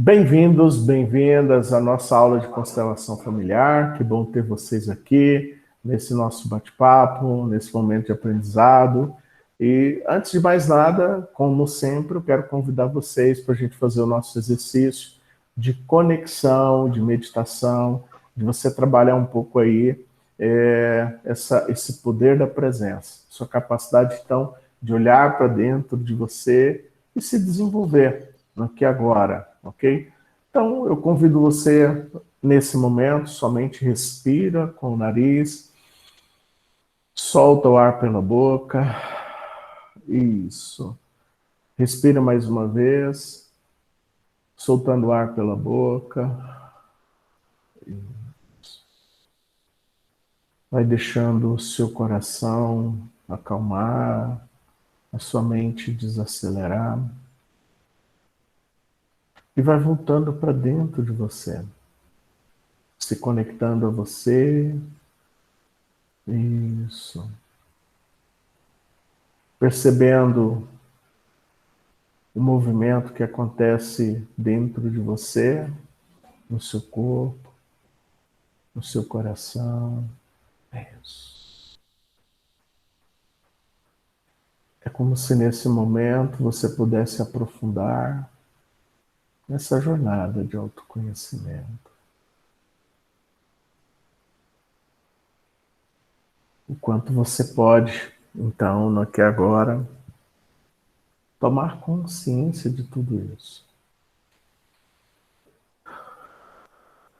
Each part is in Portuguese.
Bem-vindos, bem-vindas à nossa aula de constelação familiar. Que bom ter vocês aqui nesse nosso bate-papo, nesse momento de aprendizado. E antes de mais nada, como sempre, eu quero convidar vocês para a gente fazer o nosso exercício de conexão, de meditação, de você trabalhar um pouco aí esse poder da presença, sua capacidade, então, de olhar para dentro de você e se desenvolver no aqui e agora, ok? Então, eu convido você, nesse momento, somente respira com o nariz, solta o ar pela boca, isso. Respira mais uma vez, soltando o ar pela boca. Vai deixando o seu coração acalmar, a sua mente desacelerar. E vai voltando para dentro de você, se conectando a você. Isso. Percebendo o movimento que acontece dentro de você, no seu corpo, no seu coração. É isso. É como se nesse momento você pudesse aprofundar nessa jornada de autoconhecimento. O quanto você pode, então, no aqui e agora, tomar consciência de tudo isso.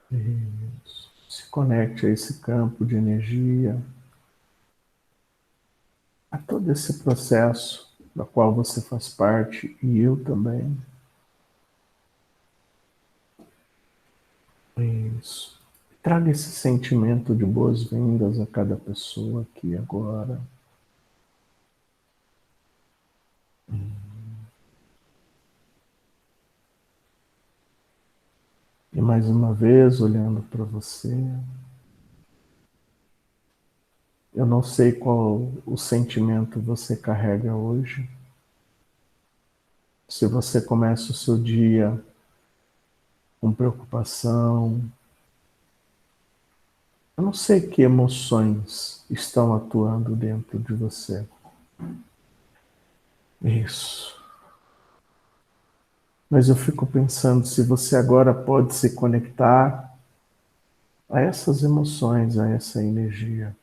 Isso. Se conecte a esse campo de energia, a todo esse processo da qual você faz parte e eu também. Isso. Traga esse sentimento de boas-vindas a cada pessoa aqui agora. E mais uma vez, olhando para você, eu não sei qual o sentimento você carrega hoje. Se você começa o seu dia com preocupação, eu não sei que emoções estão atuando dentro de você. Isso. Mas eu fico pensando se você agora pode se conectar a essas emoções, a essa energia.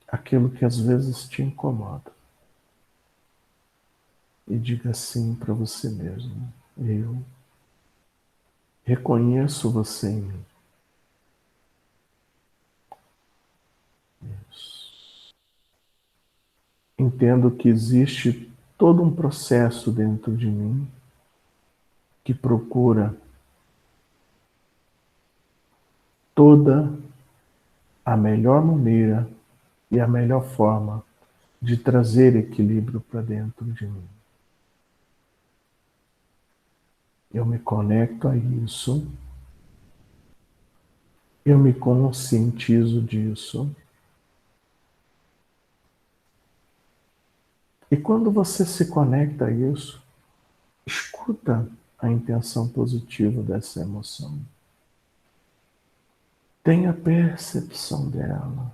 Aquilo que às vezes te incomoda. E diga assim para você mesmo: eu reconheço você em mim. Isso. Entendo que existe todo um processo dentro de mim que procura toda a melhor maneira e a melhor forma de trazer equilíbrio para dentro de mim. Eu me conecto a isso, eu me conscientizo disso. E quando você se conecta a isso, escuta a intenção positiva dessa emoção. Tenha percepção dela.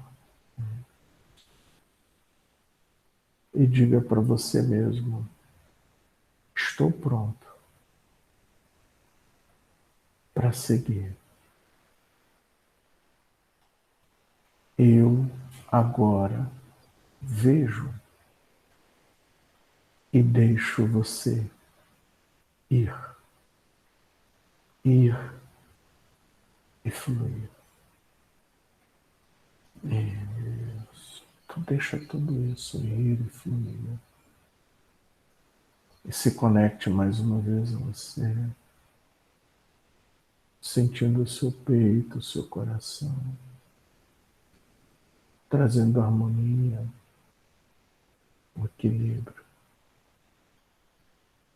E diga para você mesmo: estou pronto para seguir. Eu agora vejo e deixo você ir, ir e fluir. Isso. Então deixa tudo isso ir e fluir. E se conecte mais uma vez a você, sentindo o seu peito, o seu coração, trazendo harmonia, o equilíbrio,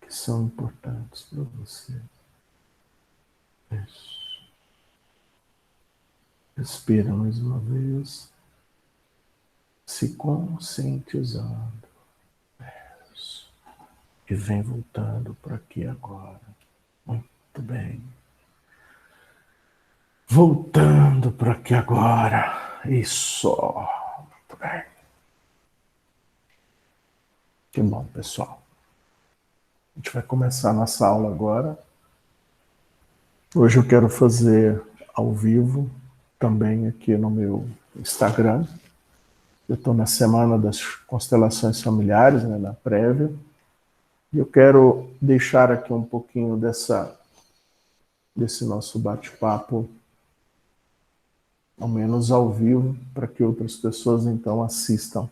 que são importantes para você. Isso. Respira mais uma vez, se conscientizando. Isso. E vem voltando para aqui agora. Muito bem. Voltando para aqui agora. Isso. Muito bem. Que bom, pessoal. A gente vai começar a nossa aula agora. Hoje eu quero fazer ao vivo, também aqui no meu Instagram. Eu estou na semana das constelações familiares, né, na prévia. E eu quero deixar aqui um pouquinho desse nosso bate-papo, ao menos ao vivo, para que outras pessoas então assistam.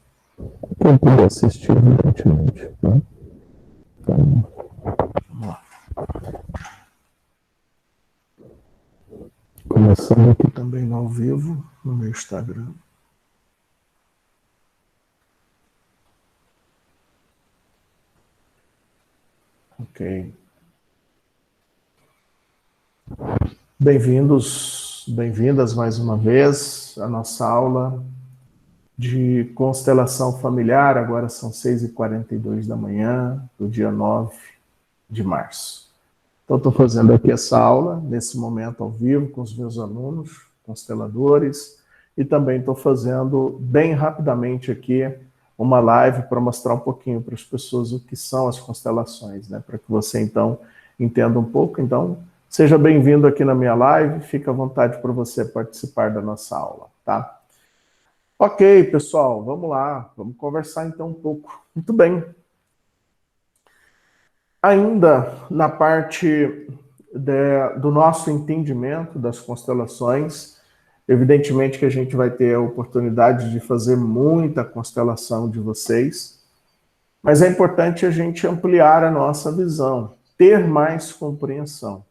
Quem puder assistir, evidentemente. Né? Então, vamos lá. Começando aqui também no ao vivo, no meu Instagram. Ok. Bem-vindos, bem-vindas mais uma vez à nossa aula de constelação familiar. Agora são 6h42 da manhã, do dia 9 de março. Então, estou fazendo aqui essa aula, nesse momento ao vivo, com os meus alunos, consteladores, e também estou fazendo bem rapidamente aqui uma live para mostrar um pouquinho para as pessoas o que são as constelações, né? Para que você, então, entenda um pouco. Então, seja bem-vindo aqui na minha live, fica à vontade para você participar da nossa aula, tá? Ok, pessoal, vamos lá, vamos conversar então um pouco. Muito bem. Ainda na parte do nosso entendimento das constelações, evidentemente que a gente vai ter a oportunidade de fazer muita constelação de vocês, mas é importante a gente ampliar a nossa visão, ter mais compreensão,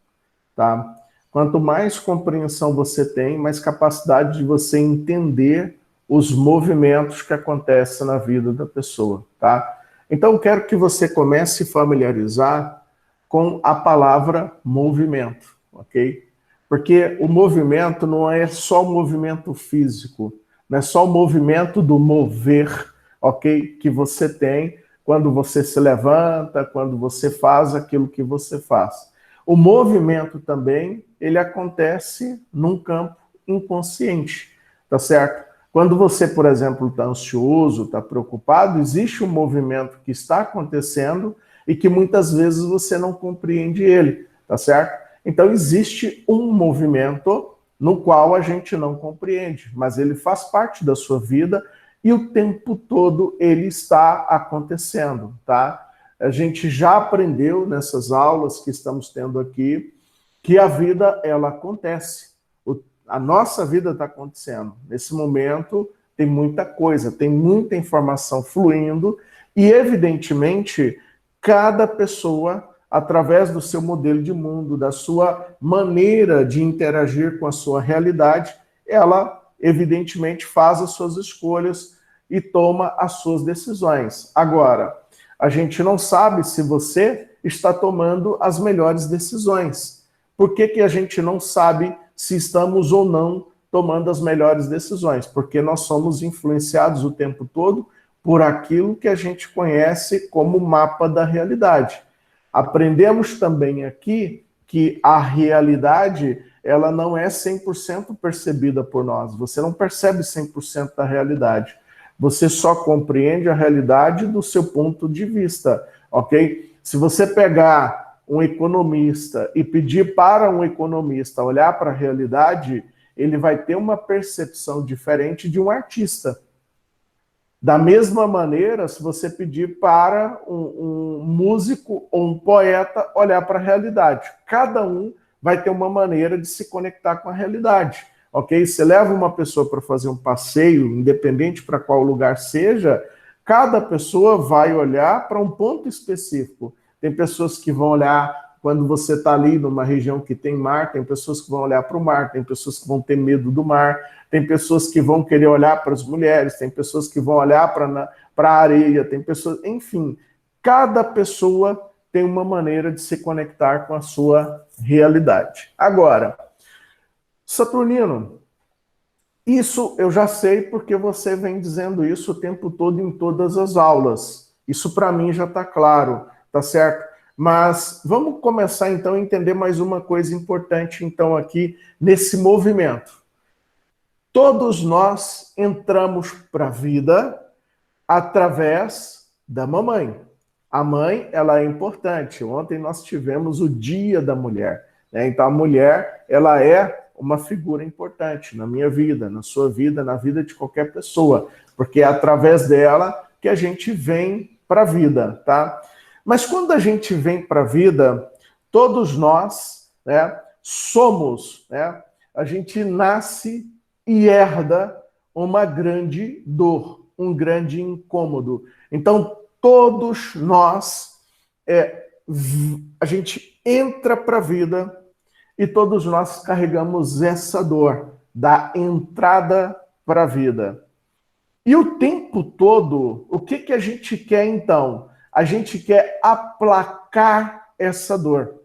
tá? Quanto mais compreensão você tem, mais capacidade de você entender os movimentos que acontecem na vida da pessoa, tá? Então, eu quero que você comece a se familiarizar com a palavra movimento, ok? Porque o movimento não é só o movimento físico, não é só o movimento do mover, ok? Que você tem quando você se levanta, quando você faz aquilo que você faz. O movimento também, ele acontece num campo inconsciente, tá certo? Quando você, por exemplo, está ansioso, está preocupado, existe um movimento que está acontecendo e que muitas vezes você não compreende ele, tá certo? Então existe um movimento no qual a gente não compreende, mas ele faz parte da sua vida e o tempo todo ele está acontecendo, tá? A gente já aprendeu nessas aulas que estamos tendo aqui que a vida, ela acontece. A nossa vida está acontecendo. Nesse momento, tem muita coisa, tem muita informação fluindo e, evidentemente, cada pessoa, através do seu modelo de mundo, da sua maneira de interagir com a sua realidade, ela, evidentemente, faz as suas escolhas e toma as suas decisões. Agora, a gente não sabe se você está tomando as melhores decisões. Por que a gente não sabe se estamos ou não tomando as melhores decisões? Porque nós somos influenciados o tempo todo por aquilo que a gente conhece como mapa da realidade. Aprendemos também aqui que a realidade, ela não é 100% percebida por nós. Você não percebe 100% da realidade. Você só compreende a realidade do seu ponto de vista, ok? Se você pegar um economista e pedir para um economista olhar para a realidade, ele vai ter uma percepção diferente de um artista. Da mesma maneira, se você pedir para um músico ou um poeta olhar para a realidade, cada um vai ter uma maneira de se conectar com a realidade, ok? Você leva uma pessoa para fazer um passeio, independente para qual lugar seja, cada pessoa vai olhar para um ponto específico. Tem pessoas que vão olhar quando você está ali numa região que tem mar, tem pessoas que vão olhar para o mar, tem pessoas que vão ter medo do mar, tem pessoas que vão querer olhar para as mulheres, tem pessoas que vão olhar para a areia, tem pessoas... Enfim, cada pessoa tem uma maneira de se conectar com a sua realidade. Agora, Saturnino, isso eu já sei porque você vem dizendo isso o tempo todo em todas as aulas. Isso para mim já está claro. tá certo? Mas vamos começar então a entender mais uma coisa importante então aqui nesse movimento. Todos nós entramos para a vida através da mamãe. A mãe, ela é importante. Ontem nós tivemos o Dia da Mulher, né? Então a mulher, ela é uma figura importante na minha vida, na sua vida, na vida de qualquer pessoa, porque é através dela que a gente vem para a vida, tá? Mas quando a gente vem para a vida, todos nós, né, somos, né? A gente nasce e herda uma grande dor, um grande incômodo. Então, todos nós, a gente entra para a vida e todos nós carregamos essa dor da entrada para a vida. E o tempo todo, o que a gente quer então? A gente quer aplacar essa dor.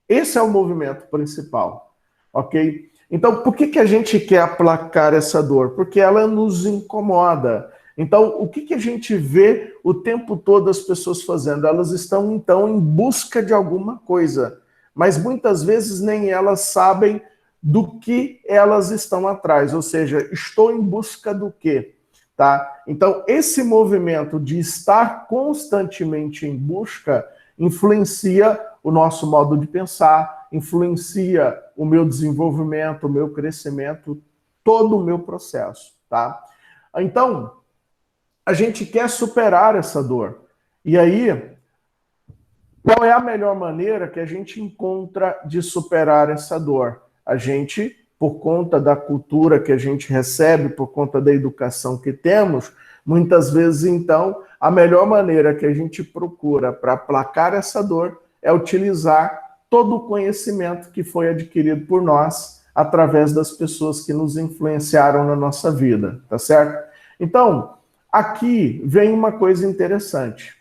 Esse é o movimento principal, ok? Então, por que a gente quer aplacar essa dor? Porque ela nos incomoda. Então, o que a gente vê o tempo todo as pessoas fazendo? Elas estão, então, em busca de alguma coisa, mas muitas vezes nem elas sabem do que elas estão atrás, ou seja, estou em busca do quê? Tá? Então, esse movimento de estar constantemente em busca influencia o nosso modo de pensar, influencia o meu desenvolvimento, o meu crescimento, todo o meu processo, tá? Então, a gente quer superar essa dor. E aí, qual é a melhor maneira que a gente encontra de superar essa dor? A gente, por conta da cultura que a gente recebe, por conta da educação que temos, muitas vezes, então, a melhor maneira que a gente procura para aplacar essa dor é utilizar todo o conhecimento que foi adquirido por nós através das pessoas que nos influenciaram na nossa vida, tá certo? Então, aqui vem uma coisa interessante.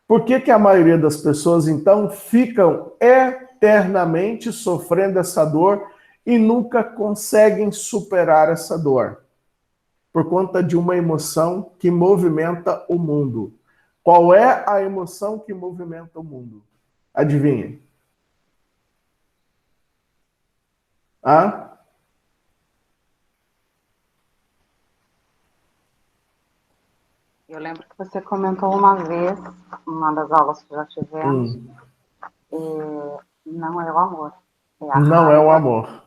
Por que a maioria das pessoas, então, ficam eternamente sofrendo essa dor e nunca conseguem superar essa dor? Por conta de uma emoção que movimenta o mundo. Qual é a emoção que movimenta o mundo? Adivinhem. Ah? Eu lembro que você comentou uma vez, numa das aulas que já tivemos, não é o amor, é a Não raiva. é o amor.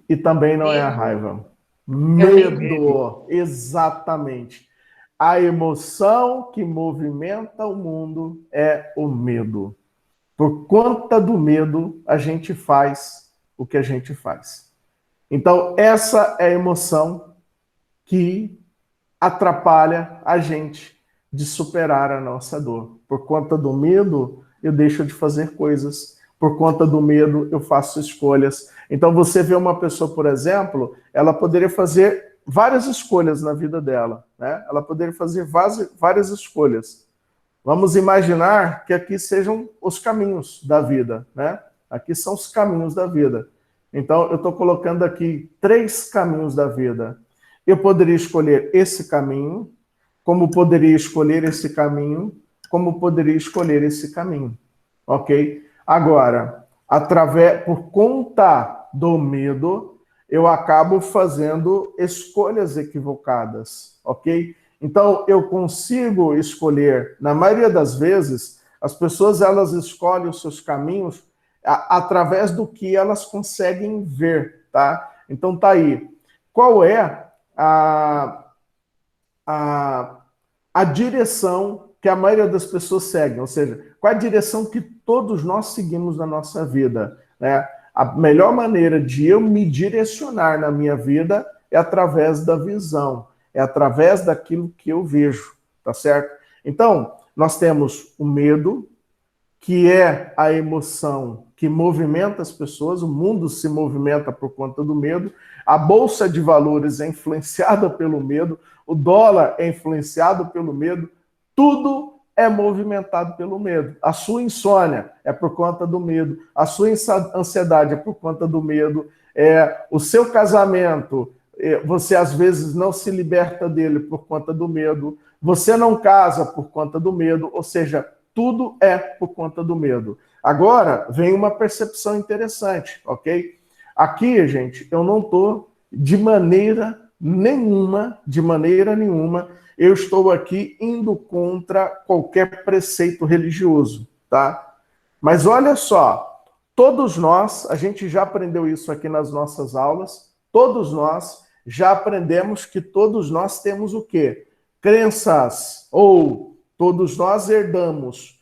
E também não é a raiva. Medo, exatamente. A emoção que movimenta o mundo é o medo. Por conta do medo, a gente faz o que a gente faz. Então, essa é a emoção que atrapalha a gente de superar a nossa dor. Por conta do medo, eu deixo de fazer coisas. Por conta do medo, eu faço escolhas. Então, você vê uma pessoa, por exemplo, ela poderia fazer várias escolhas na vida dela, né? Ela poderia fazer várias escolhas. Vamos imaginar que aqui sejam os caminhos da vida, né? Aqui são os caminhos da vida. Então, eu estou colocando aqui 3 caminhos da vida. Eu poderia escolher esse caminho, como poderia escolher esse caminho, como poderia escolher esse caminho, ok? Agora, por conta do medo, eu acabo fazendo escolhas equivocadas, ok? Então, eu consigo escolher, na maioria das vezes, as pessoas elas escolhem os seus caminhos através do que elas conseguem ver, tá? Então, tá aí. Qual é a direção que a maioria das pessoas segue? Ou seja, qual é a direção que todos nós seguimos na nossa vida, né? A melhor maneira de eu me direcionar na minha vida é através da visão, é através daquilo que eu vejo, tá certo? Então, nós temos o medo, que é a emoção que movimenta as pessoas, o mundo se movimenta por conta do medo, a bolsa de valores é influenciada pelo medo, o dólar é influenciado pelo medo, tudo é movimentado pelo medo. A sua insônia é por conta do medo, a sua ansiedade é por conta do medo, o seu casamento, você às vezes não se liberta dele por conta do medo, você não casa por conta do medo, ou seja, tudo é por conta do medo. Agora, vem uma percepção interessante, ok? Aqui, gente, eu não estou de maneira nenhuma, eu estou aqui indo contra qualquer preceito religioso, tá? Mas olha só, todos nós, a gente já aprendeu isso aqui nas nossas aulas, todos nós já aprendemos que todos nós temos o quê? Crenças, ou todos nós herdamos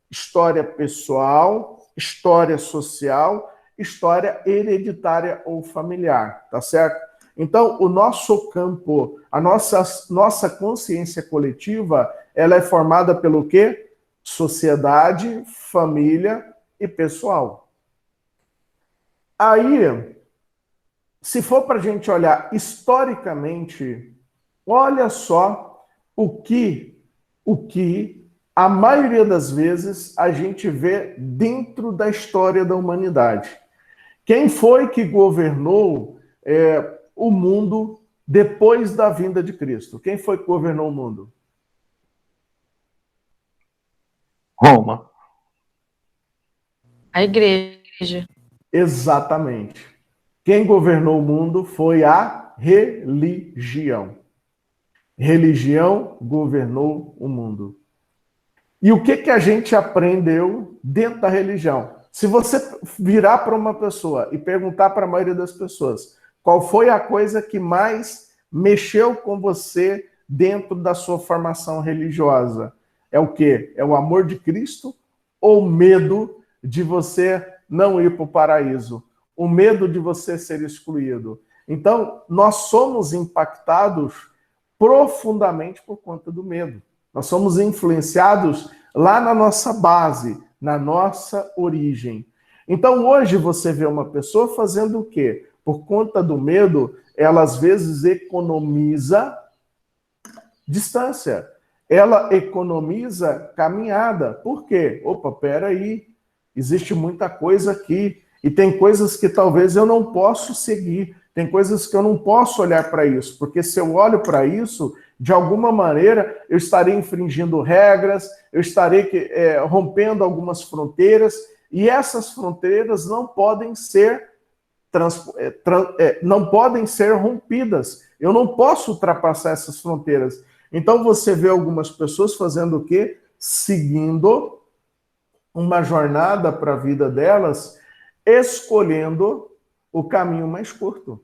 história pessoal, história social, história hereditária ou familiar, tá certo? Então, o nosso campo, a nossa consciência coletiva, ela é formada pelo quê? Sociedade, família e pessoal. Aí, se for para a gente olhar historicamente, olha só o que a maioria das vezes a gente vê dentro da história da humanidade. Quem foi que governou o mundo depois da vinda de Cristo? Quem foi que governou o mundo? Roma. A igreja. Exatamente. Quem governou o mundo foi a religião. Religião governou o mundo. E o que a gente aprendeu dentro da religião? Se você virar para uma pessoa e perguntar para a maioria das pessoas qual foi a coisa que mais mexeu com você dentro da sua formação religiosa, é o quê? É o amor de Cristo ou medo de você não ir para o paraíso? O medo de você ser excluído? Então, nós somos impactados profundamente por conta do medo. Nós somos influenciados lá na nossa base, na nossa origem. Então, hoje você vê uma pessoa fazendo o quê? Por conta do medo, ela às vezes economiza distância. Ela economiza caminhada. Por quê? Opa, peraí, existe muita coisa aqui. E tem coisas que talvez eu não posso seguir. Tem coisas que eu não posso olhar para isso. Porque se eu olho para isso, de alguma maneira, eu estarei infringindo regras, eu estarei rompendo algumas fronteiras. E essas fronteiras não podem ser rompidas. Eu não posso ultrapassar essas fronteiras. Então você vê algumas pessoas fazendo o quê? Seguindo uma jornada para a vida delas, escolhendo o caminho mais curto.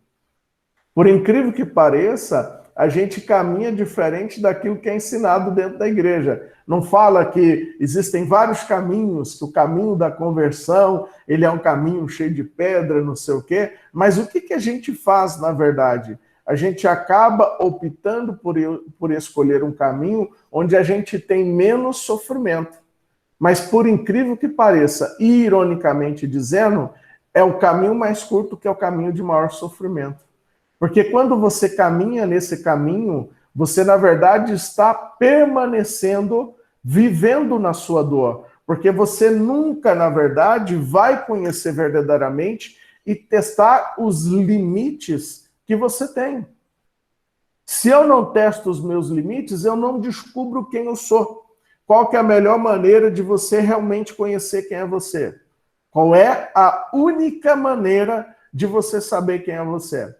Por incrível que pareça, a gente caminha diferente daquilo que é ensinado dentro da igreja. Não fala que existem vários caminhos, que o caminho da conversão, ele é um caminho cheio de pedra, não sei o quê, mas o que a gente faz, na verdade? A gente acaba optando por escolher um caminho onde a gente tem menos sofrimento. Mas, por incrível que pareça, e ironicamente dizendo, é o caminho mais curto que é o caminho de maior sofrimento. Porque quando você caminha nesse caminho, você, na verdade, está permanecendo, vivendo na sua dor. Porque você nunca, na verdade, vai conhecer verdadeiramente e testar os limites que você tem. Se eu não testo os meus limites, eu não descubro quem eu sou. Qual que é a melhor maneira de você realmente conhecer quem é você? Qual é a única maneira de você saber quem é você?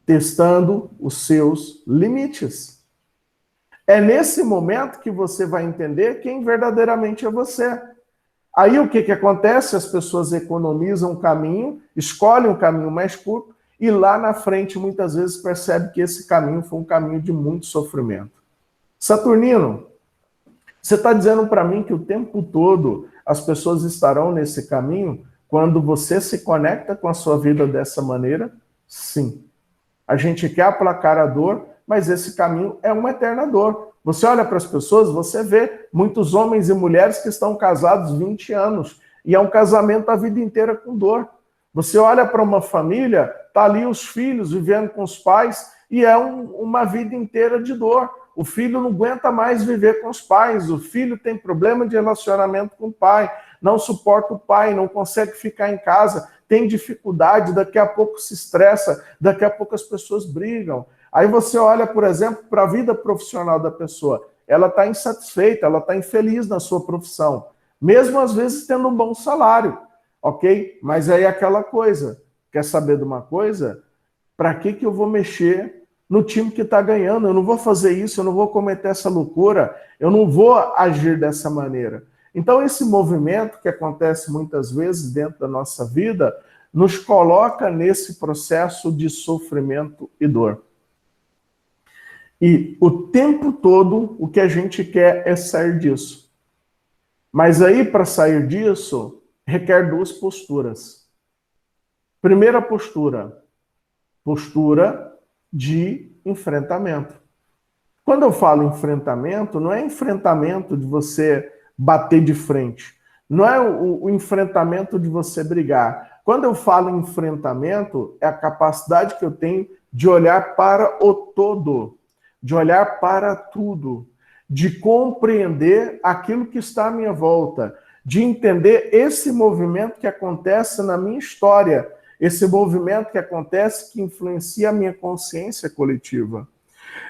Testando os seus limites. É nesse momento que você vai entender quem verdadeiramente é você. Aí o que acontece? As pessoas economizam um caminho, escolhem um caminho mais curto e lá na frente muitas vezes percebe que esse caminho foi um caminho de muito sofrimento. Saturnino, você está dizendo para mim que o tempo todo as pessoas estarão nesse caminho quando você se conecta com a sua vida dessa maneira? Sim. A gente quer aplacar a dor, mas esse caminho é uma eterna dor. Você olha para as pessoas, você vê muitos homens e mulheres que estão casados 20 anos, e é um casamento a vida inteira com dor. Você olha para uma família, tá ali os filhos vivendo com os pais, e é uma vida inteira de dor. O filho não aguenta mais viver com os pais, o filho tem problema de relacionamento com o pai, não suporta o pai, não consegue ficar em casa, tem dificuldade, daqui a pouco se estressa, daqui a pouco as pessoas brigam. Aí você olha, por exemplo, para a vida profissional da pessoa. ela está insatisfeita, ela está infeliz na sua profissão, mesmo às vezes tendo um bom salário, ok? Mas aí é aquela coisa, quer saber de uma coisa? Para que eu vou mexer no time que está ganhando? Eu não vou fazer isso, eu não vou cometer essa loucura, eu não vou agir dessa maneira. Então esse movimento que acontece muitas vezes dentro da nossa vida, nos coloca nesse processo de sofrimento e dor. E o tempo todo, o que a gente quer é sair disso. Mas aí, para sair disso, requer duas posturas. Primeira postura, postura de enfrentamento. Quando eu falo enfrentamento, não é enfrentamento de você bater de frente. Não é o enfrentamento de você brigar. Quando eu falo enfrentamento, é a capacidade que eu tenho de olhar para o todo, de olhar para tudo, de compreender aquilo que está à minha volta, de entender esse movimento que acontece na minha história, esse movimento que acontece que influencia a minha consciência coletiva.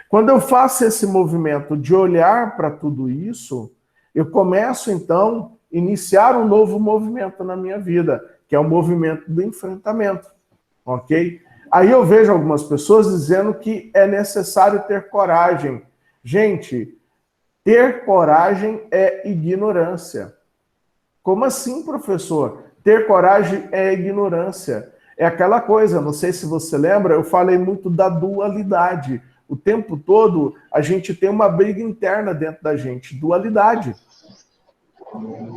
Quando eu faço esse movimento de olhar para tudo isso, eu começo, então, a iniciar um novo movimento na minha vida, que é o movimento do enfrentamento, ok? Aí eu vejo algumas pessoas dizendo que é necessário ter coragem. Gente, ter coragem é ignorância. Como assim, professor? Ter coragem é ignorância. É aquela coisa, não sei se você lembra, eu falei muito da dualidade. O tempo todo a gente tem uma briga interna dentro da gente, dualidade.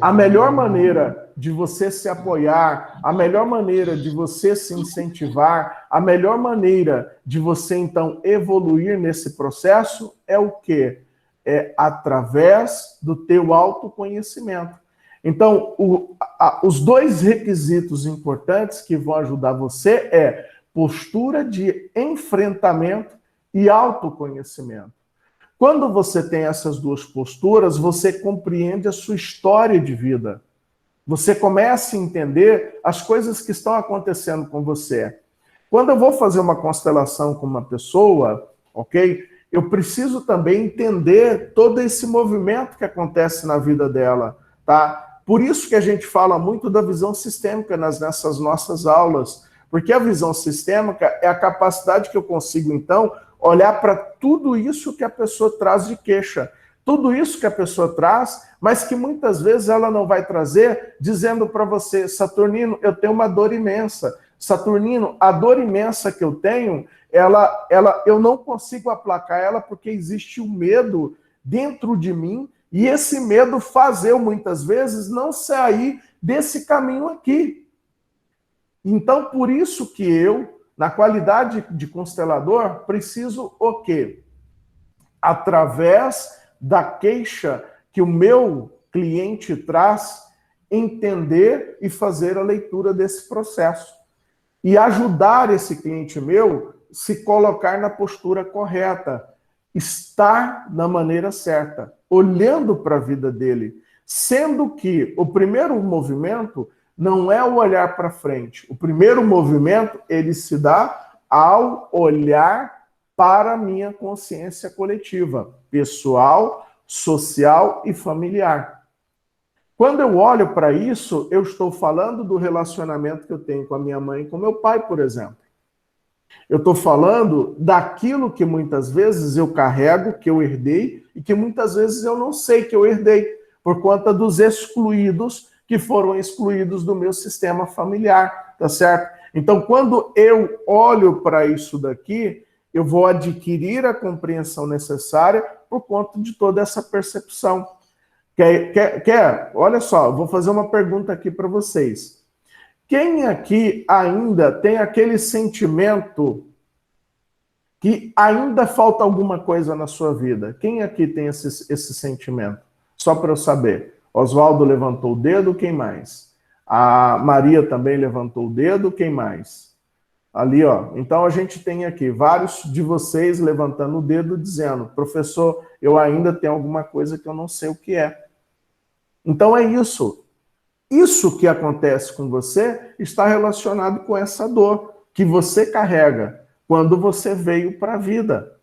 A melhor maneira de você se apoiar, a melhor maneira de você se incentivar, a melhor maneira de você, então, evoluir nesse processo é o quê? É através do teu autoconhecimento. Então, os dois requisitos importantes que vão ajudar você é postura de enfrentamento e autoconhecimento. Quando você tem essas duas posturas, você compreende a sua história de vida. Você começa a entender as coisas que estão acontecendo com você. Quando eu vou fazer uma constelação com uma pessoa, ok? Eu preciso também entender todo esse movimento que acontece na vida dela, tá? Por isso que a gente fala muito da visão sistêmica nessas nossas aulas, porque a visão sistêmica é a capacidade que eu consigo, então, olhar para tudo isso que a pessoa traz de queixa, tudo isso que a pessoa traz, mas que muitas vezes ela não vai trazer dizendo para você, Saturnino, eu tenho uma dor imensa. Saturnino, a dor imensa que eu tenho, eu não consigo aplacar ela porque existe um medo dentro de mim e esse medo faz eu, muitas vezes, não sair desse caminho aqui. Então, por isso que eu, na qualidade de constelador, preciso o quê? Através da queixa que o meu cliente traz, entender e fazer a leitura desse processo. E ajudar esse cliente meu a se colocar na postura correta, estar na maneira certa, olhando para a vida dele. Sendo que o primeiro movimento não é o olhar para frente. O primeiro movimento, ele se dá ao olhar para a minha consciência coletiva, pessoal, social e familiar. Quando eu olho para isso, eu estou falando do relacionamento que eu tenho com a minha mãe e com meu pai, por exemplo. Eu estou falando daquilo que muitas vezes eu carrego, que eu herdei, e que muitas vezes eu não sei que eu herdei, por conta dos excluídos que foram excluídos do meu sistema familiar, tá certo? Então, quando eu olho para isso daqui, eu vou adquirir a compreensão necessária por conta de toda essa percepção. Olha só, eu vou fazer uma pergunta aqui para vocês. Quem aqui ainda tem aquele sentimento que ainda falta alguma coisa na sua vida? Quem aqui tem esse sentimento? Só para eu saber. Oswaldo levantou o dedo, quem mais? A Maria também levantou o dedo, quem mais? Ali, ó. Então a gente tem aqui vários de vocês levantando o dedo dizendo, professor, eu ainda tenho alguma coisa que eu não sei o que é. Então é isso. Isso que acontece com você está relacionado com essa dor que você carrega quando você veio para a vida.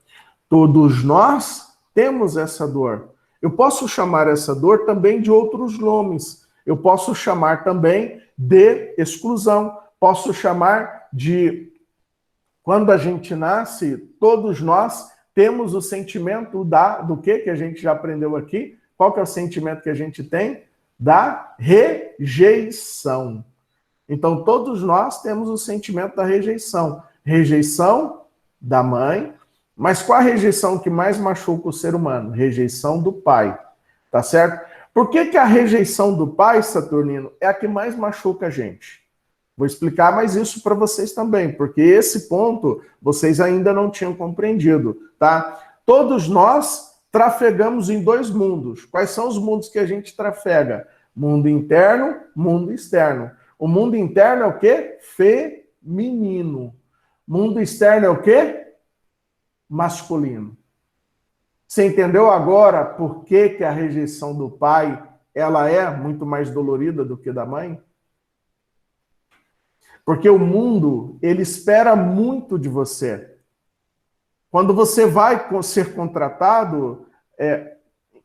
Todos nós temos essa dor. Eu posso chamar essa dor também de outros nomes. Eu posso chamar também de exclusão. Posso chamar de... Quando a gente nasce, todos nós temos o sentimento do que a gente já aprendeu aqui? Qual que é o sentimento que a gente tem? Da rejeição. Então, todos nós temos o sentimento da rejeição. Rejeição da mãe, mas qual a rejeição que mais machuca o ser humano? Rejeição do pai, tá certo? Por que a rejeição do pai, Saturnino, é a que mais machuca a gente? Vou explicar mais isso para vocês também, porque esse ponto vocês ainda não tinham compreendido, tá? Todos nós trafegamos em dois mundos. Quais são os mundos que a gente trafega? Mundo interno, mundo externo. O mundo interno é o quê? Feminino. Mundo externo é o quê? Masculino. Você entendeu agora por que a rejeição do pai ela é muito mais dolorida do que da mãe? Porque o mundo, ele espera muito de você. Quando você vai ser contratado,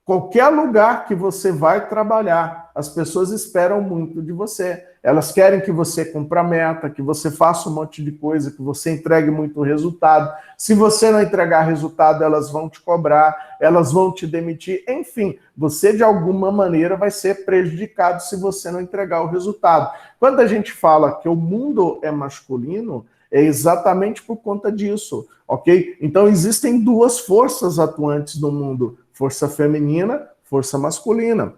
qualquer lugar que você vai trabalhar, as pessoas esperam muito de você. Elas querem que você cumpra a meta, que você faça um monte de coisa, que você entregue muito resultado. Se você não entregar resultado, elas vão te cobrar, elas vão te demitir. Enfim, você de alguma maneira vai ser prejudicado se você não entregar o resultado. Quando a gente fala que o mundo é masculino, é exatamente por conta disso, ok? Então existem duas forças atuantes no mundo, força feminina, força masculina.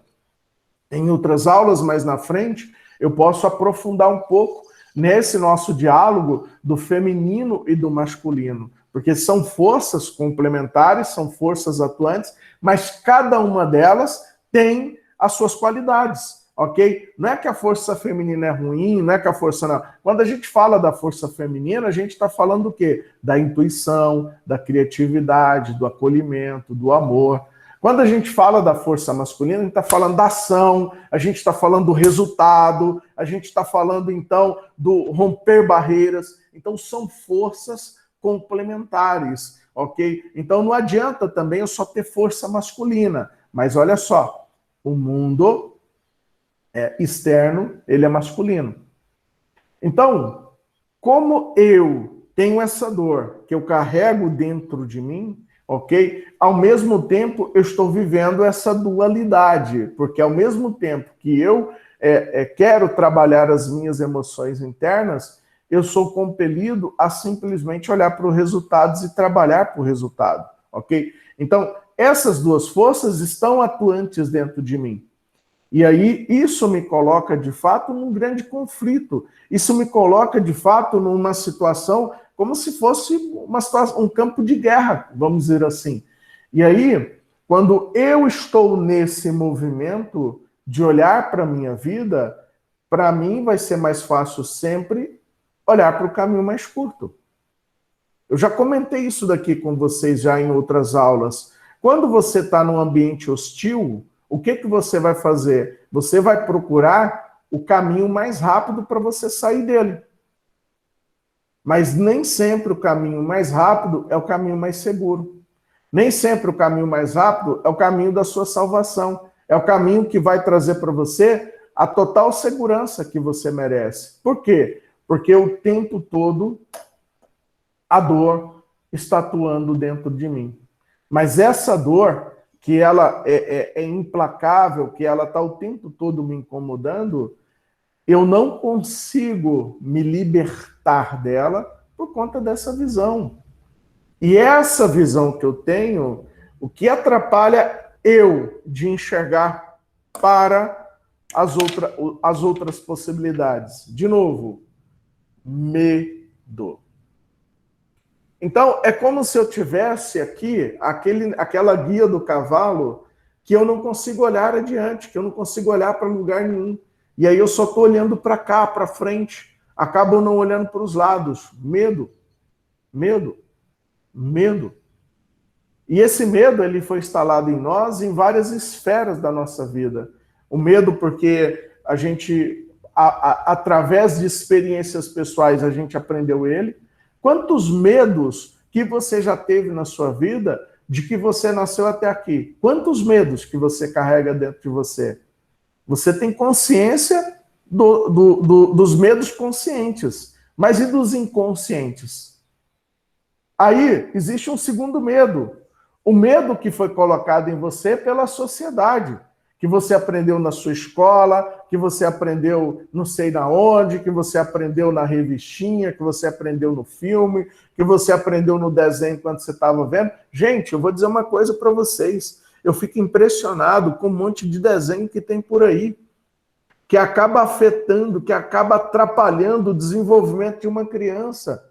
Em outras aulas mais na frente, eu posso aprofundar um pouco nesse nosso diálogo do feminino e do masculino, porque são forças complementares, são forças atuantes, mas cada uma delas tem as suas qualidades, ok? Não é que a força feminina é ruim, não é que a força não... Quando a gente fala da força feminina, a gente está falando do quê? Da intuição, da criatividade, do acolhimento, do amor. Quando a gente fala da força masculina, a gente está falando da ação, a gente está falando do resultado, a gente está falando, então, do romper barreiras. Então, são forças complementares, ok? Então, não adianta também eu só ter força masculina. Mas olha só, o mundo externo, ele é masculino. Então, como eu tenho essa dor que eu carrego dentro de mim, ok? Ao mesmo tempo, eu estou vivendo essa dualidade, porque ao mesmo tempo que eu quero trabalhar as minhas emoções internas, eu sou compelido a simplesmente olhar para os resultados e trabalhar para o resultado, ok? Então, essas duas forças estão atuantes dentro de mim. E aí, isso me coloca, de fato, num grande conflito. Isso me coloca, de fato, numa situação como se fosse uma situação, um campo de guerra, vamos dizer assim. E aí, quando eu estou nesse movimento de olhar para a minha vida, para mim vai ser mais fácil sempre olhar para o caminho mais curto. Eu já comentei isso daqui com vocês já em outras aulas. Quando você está num ambiente hostil, o que você vai fazer? Você vai procurar o caminho mais rápido para você sair dele. Mas nem sempre o caminho mais rápido é o caminho mais seguro. Nem sempre o caminho mais rápido é o caminho da sua salvação. É o caminho que vai trazer para você a total segurança que você merece. Por quê? Porque o tempo todo a dor está atuando dentro de mim. Mas essa dor, que ela é implacável, que ela está o tempo todo me incomodando, eu não consigo me libertar dela por conta dessa visão. E essa visão que eu tenho, o que atrapalha eu de enxergar para as outras possibilidades? De novo, medo. Então, é como se eu tivesse aqui aquela guia do cavalo que eu não consigo olhar adiante, que eu não consigo olhar para lugar nenhum. E aí eu só estou olhando para cá, para frente. Acabo não olhando para os lados. Medo, medo, medo. E esse medo ele foi instalado em nós em várias esferas da nossa vida. O medo porque a gente, através de experiências pessoais, a gente aprendeu ele. Quantos medos que você já teve na sua vida de que você nasceu até aqui? Quantos medos que você carrega dentro de você? Você tem consciência dos medos conscientes, mas e dos inconscientes? Aí existe um segundo medo. O medo que foi colocado em você pela sociedade, que você aprendeu na sua escola, que você aprendeu não sei na onde, que você aprendeu na revistinha, que você aprendeu no filme, que você aprendeu no desenho quando você estava vendo. Gente, eu vou dizer uma coisa para vocês. Eu fico impressionado com um monte de desenho que tem por aí, que acaba afetando, que acaba atrapalhando o desenvolvimento de uma criança.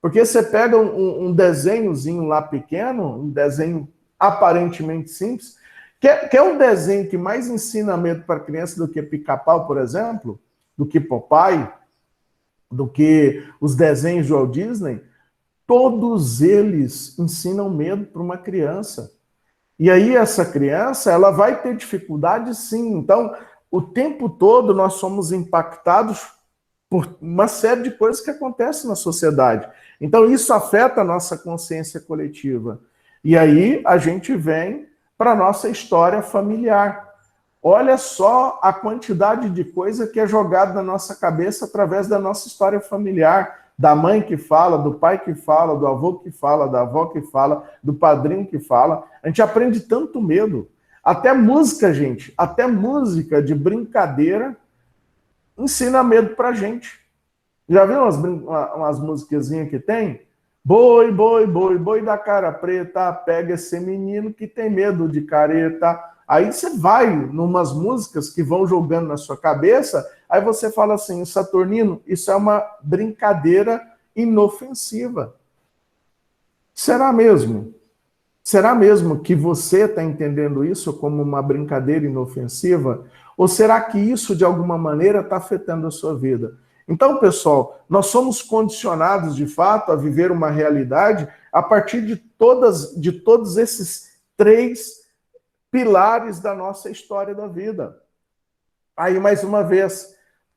Porque você pega um desenhozinho lá pequeno, um desenho aparentemente simples, que é um desenho que mais ensina medo para criança do que Pica-Pau, por exemplo, do que Popeye, do que os desenhos de Walt Disney, todos eles ensinam medo para uma criança. E aí essa criança, ela vai ter dificuldade sim. Então, o tempo todo nós somos impactados por uma série de coisas que acontecem na sociedade. Então, isso afeta a nossa consciência coletiva. E aí a gente vem para a nossa história familiar. Olha só a quantidade de coisa que é jogada na nossa cabeça através da nossa história familiar. Da mãe que fala, do pai que fala, do avô que fala, da avó que fala, do padrinho que fala. A gente aprende tanto medo. Até música, gente, até música de brincadeira ensina medo pra gente. Já viu umas musiquezinhas que tem? Boi, boi, boi, boi da cara preta, pega esse menino que tem medo de careta. Aí você vai numas músicas que vão jogando na sua cabeça, aí você fala assim, Saturnino, isso é uma brincadeira inofensiva. Será mesmo? Será mesmo que você está entendendo isso como uma brincadeira inofensiva? Ou será que isso, de alguma maneira, está afetando a sua vida? Então, pessoal, nós somos condicionados, de fato, a viver uma realidade a partir de todos esses 3 pilares da nossa história da vida. Aí, mais uma vez,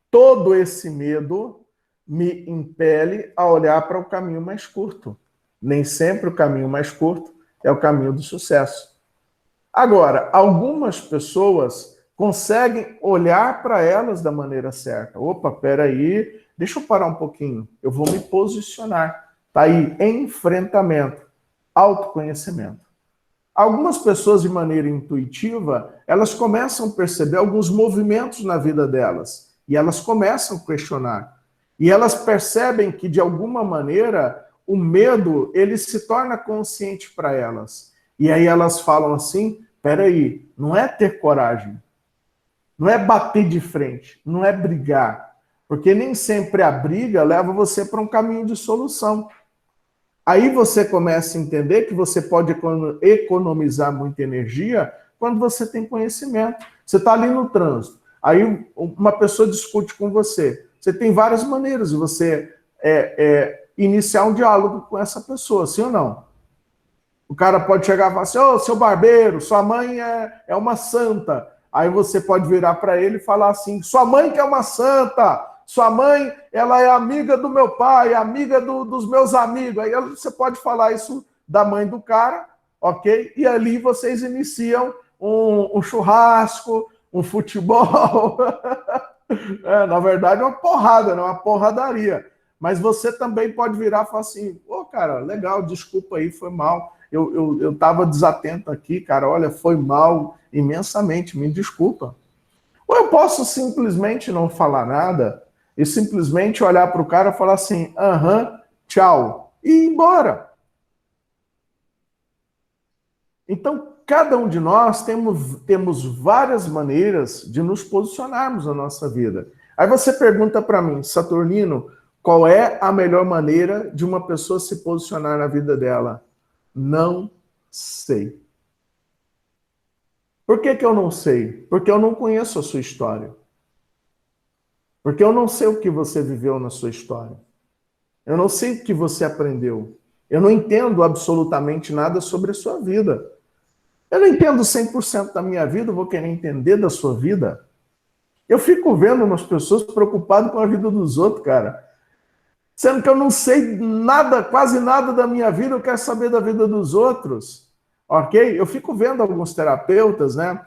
todo esse medo me impele a olhar para o caminho mais curto. Nem sempre o caminho mais curto é o caminho do sucesso. Agora, algumas pessoas conseguem olhar para elas da maneira certa. Opa, peraí, deixa eu parar um pouquinho. Eu vou me posicionar. Tá aí, enfrentamento, autoconhecimento. Algumas pessoas, de maneira intuitiva, elas começam a perceber alguns movimentos na vida delas. E elas começam a questionar. E elas percebem que, de alguma maneira, o medo, ele se torna consciente para elas. E aí elas falam assim, peraí, não é ter coragem, não é bater de frente, não é brigar. Porque nem sempre a briga leva você para um caminho de solução. Aí você começa a entender que você pode economizar muita energia quando você tem conhecimento. Você está ali no trânsito, aí uma pessoa discute com você. Você tem várias maneiras de você iniciar um diálogo com essa pessoa, sim ou não? O cara pode chegar e falar assim, ô, seu barbeiro, sua mãe é uma santa. Aí você pode virar para ele e falar assim, sua mãe que é uma santa, sua mãe, ela é amiga do meu pai, amiga dos meus amigos. Aí você pode falar isso da mãe do cara, ok? E ali vocês iniciam um churrasco, um futebol. Na verdade, é uma porrada, né? Uma porradaria. Mas você também pode virar e falar assim, ô, cara, legal, desculpa aí, foi mal. Eu estava desatento aqui, cara, olha, foi mal imensamente, me desculpa. Ou eu posso simplesmente não falar nada e simplesmente olhar para o cara e falar assim, aham, tchau, e ir embora. Então, cada um de nós temos várias maneiras de nos posicionarmos na nossa vida. Aí você pergunta para mim, Saturnino, qual é a melhor maneira de uma pessoa se posicionar na vida dela? Não sei. Por que eu não sei? Porque eu não conheço a sua história. Porque eu não sei o que você viveu na sua história. Eu não sei o que você aprendeu. Eu não entendo absolutamente nada sobre a sua vida. Eu não entendo 100% da minha vida, eu vou querer entender da sua vida. Eu fico vendo umas pessoas preocupadas com a vida dos outros, cara. Sendo que eu não sei nada, quase nada da minha vida, eu quero saber da vida dos outros. ok? Eu fico vendo alguns terapeutas, né?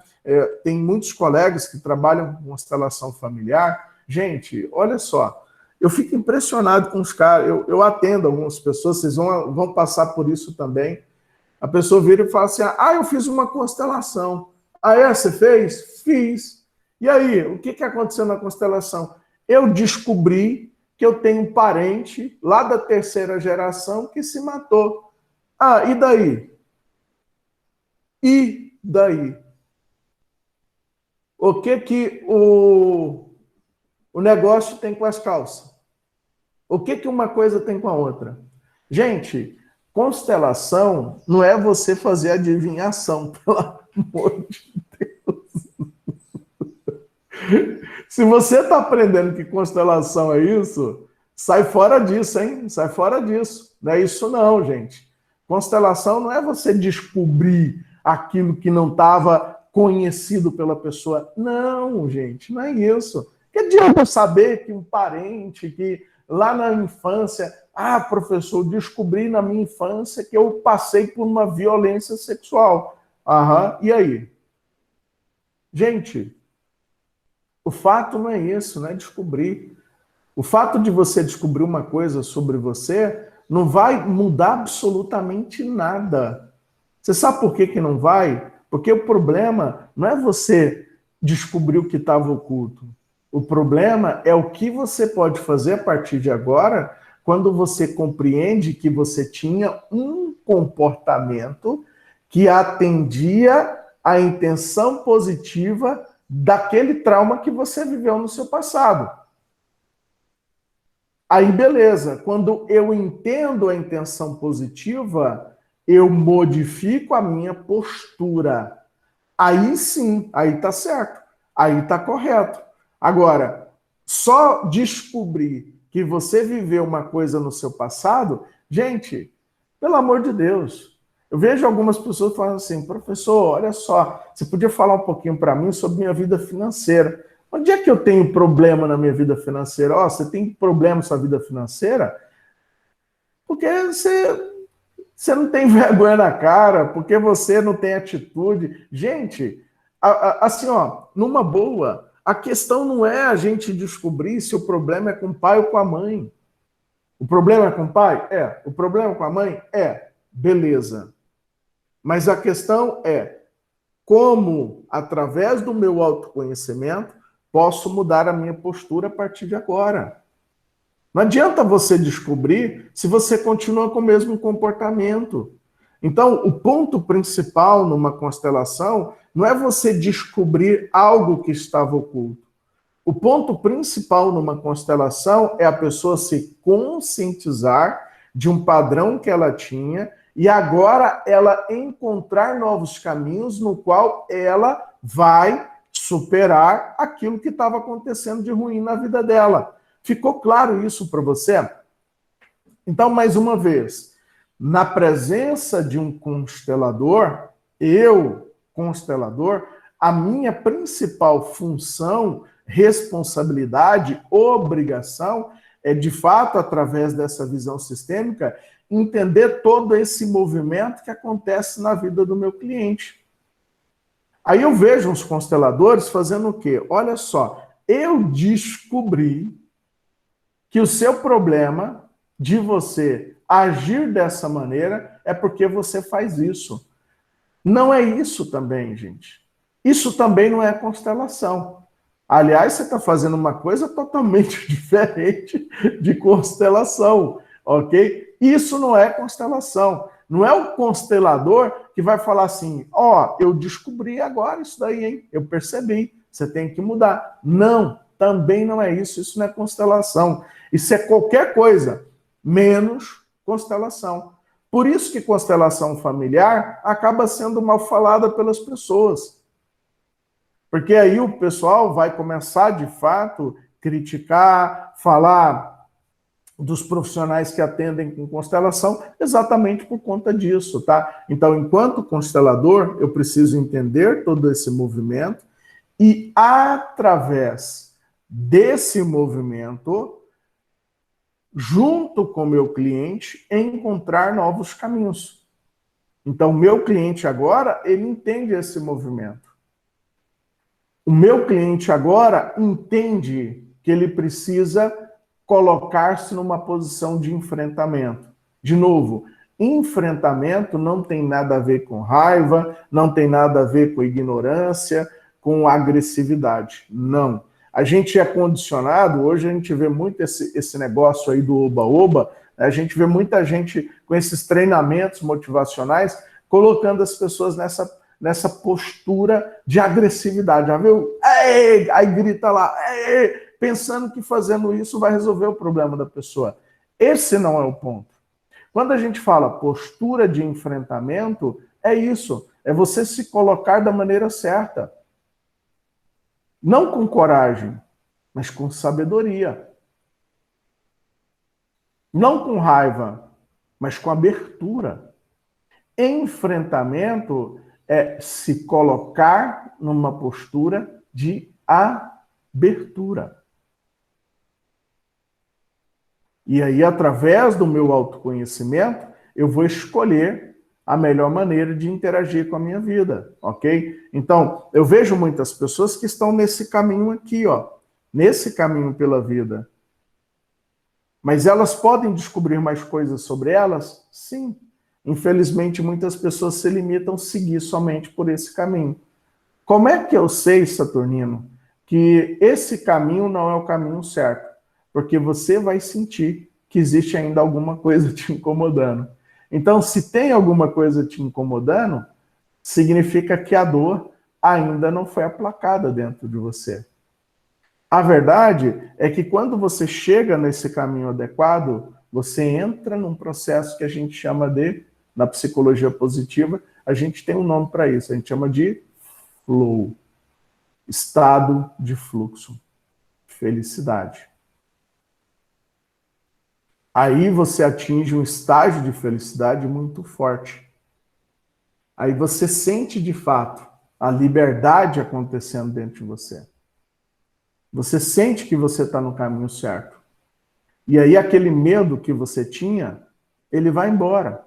Tem muitos colegas que trabalham com constelação familiar. Gente, olha só, eu fico impressionado com os caras. Eu atendo algumas pessoas, vocês vão passar por isso também. A pessoa vira e fala assim, eu fiz uma constelação. Ah, é? Você fez? Fiz. E aí, o que aconteceu na constelação? Eu descobri que eu tenho um parente lá da terceira geração que se matou. Ah, e daí? E daí? O que o negócio tem com as calças? O que uma coisa tem com a outra? Gente, constelação não é você fazer adivinhação, pelo amor de Deus. Se você está aprendendo que constelação é isso, sai fora disso, hein? Sai fora disso. Não é isso não, gente. Constelação não é você descobrir aquilo que não estava conhecido pela pessoa. Não, gente, não é isso. Que adianta eu saber que um parente que lá na infância, professor, descobri na minha infância que eu passei por uma violência sexual. E aí? Gente, o fato não é isso, não é descobrir. O fato de você descobrir uma coisa sobre você não vai mudar absolutamente nada. Você sabe por que não vai? Porque o problema não é você descobrir o que estava oculto. O problema é o que você pode fazer a partir de agora, quando você compreende que você tinha um comportamento que atendia à intenção positiva daquele trauma que você viveu no seu passado. Aí, beleza. Quando eu entendo a intenção positiva, eu modifico a minha postura. Aí sim, aí tá certo. Aí tá correto. Agora, só descobrir que você viveu uma coisa no seu passado, gente, pelo amor de Deus. Eu vejo algumas pessoas falando assim, professor, olha só, você podia falar um pouquinho para mim sobre minha vida financeira. Onde é que eu tenho problema na minha vida financeira? Você tem problema na sua vida financeira? Porque você não tem vergonha na cara, porque você não tem atitude. Gente, assim, numa boa, a questão não é a gente descobrir se o problema é com o pai ou com a mãe. O problema é com o pai? É. O problema é com a mãe? É. Beleza. Mas a questão é como, através do meu autoconhecimento, posso mudar a minha postura a partir de agora. Não adianta você descobrir se você continua com o mesmo comportamento. Então, o ponto principal numa constelação não é você descobrir algo que estava oculto. O ponto principal numa constelação é a pessoa se conscientizar de um padrão que ela tinha e agora ela encontrar novos caminhos no qual ela vai superar aquilo que estava acontecendo de ruim na vida dela. Ficou claro isso para você? Então, mais uma vez, na presença de um constelador, constelador, a minha principal função, responsabilidade, obrigação é, de fato, através dessa visão sistêmica, entender todo esse movimento que acontece na vida do meu cliente. Aí eu vejo uns consteladores fazendo o quê? Olha só, eu descobri que o seu problema de você agir dessa maneira é porque você faz isso. Não é isso também, gente. Isso também não é constelação. Aliás, você está fazendo uma coisa totalmente diferente de constelação, ok? Isso não é constelação. Não é o constelador que vai falar assim, eu descobri agora isso daí, hein? Eu percebi, você tem que mudar. Não, também não é isso. Isso não é constelação. Isso é qualquer coisa, menos constelação. Por isso que constelação familiar acaba sendo mal falada pelas pessoas. Porque aí o pessoal vai começar, de fato, criticar, falar dos profissionais que atendem com constelação, exatamente por conta disso, tá? Então, enquanto constelador, eu preciso entender todo esse movimento e, através desse movimento, junto com o meu cliente, encontrar novos caminhos. Então, o meu cliente agora, ele entende esse movimento. O meu cliente agora entende que ele precisa colocar-se numa posição de enfrentamento. De novo, enfrentamento não tem nada a ver com raiva, não tem nada a ver com ignorância, com agressividade. Não. A gente é condicionado, hoje a gente vê muito esse negócio aí do oba-oba, a gente vê muita gente com esses treinamentos motivacionais colocando as pessoas nessa postura de agressividade. Já viu? Ei! Aí grita lá, ei! Pensando que fazendo isso vai resolver o problema da pessoa. Esse não é o ponto. Quando a gente fala postura de enfrentamento, é isso. É você se colocar da maneira certa. Não com coragem, mas com sabedoria. Não com raiva, mas com abertura. Enfrentamento é se colocar numa postura de abertura. E aí, através do meu autoconhecimento, eu vou escolher a melhor maneira de interagir com a minha vida, ok? Então, eu vejo muitas pessoas que estão nesse caminho aqui, ó, nesse caminho pela vida. Mas elas podem descobrir mais coisas sobre elas? Sim. Infelizmente, muitas pessoas se limitam a seguir somente por esse caminho. Como é que eu sei, Saturnino, que esse caminho não é o caminho certo? Porque você vai sentir que existe ainda alguma coisa te incomodando. Então, se tem alguma coisa te incomodando, significa que a dor ainda não foi aplacada dentro de você. A verdade é que quando você chega nesse caminho adequado, você entra num processo que a gente chama de, na psicologia positiva, a gente tem um nome para isso, a gente chama de flow, estado de fluxo, felicidade. Aí você atinge um estágio de felicidade muito forte. Aí você sente de fato a liberdade acontecendo dentro de você. Você sente que você está no caminho certo. E aí aquele medo que você tinha, ele vai embora.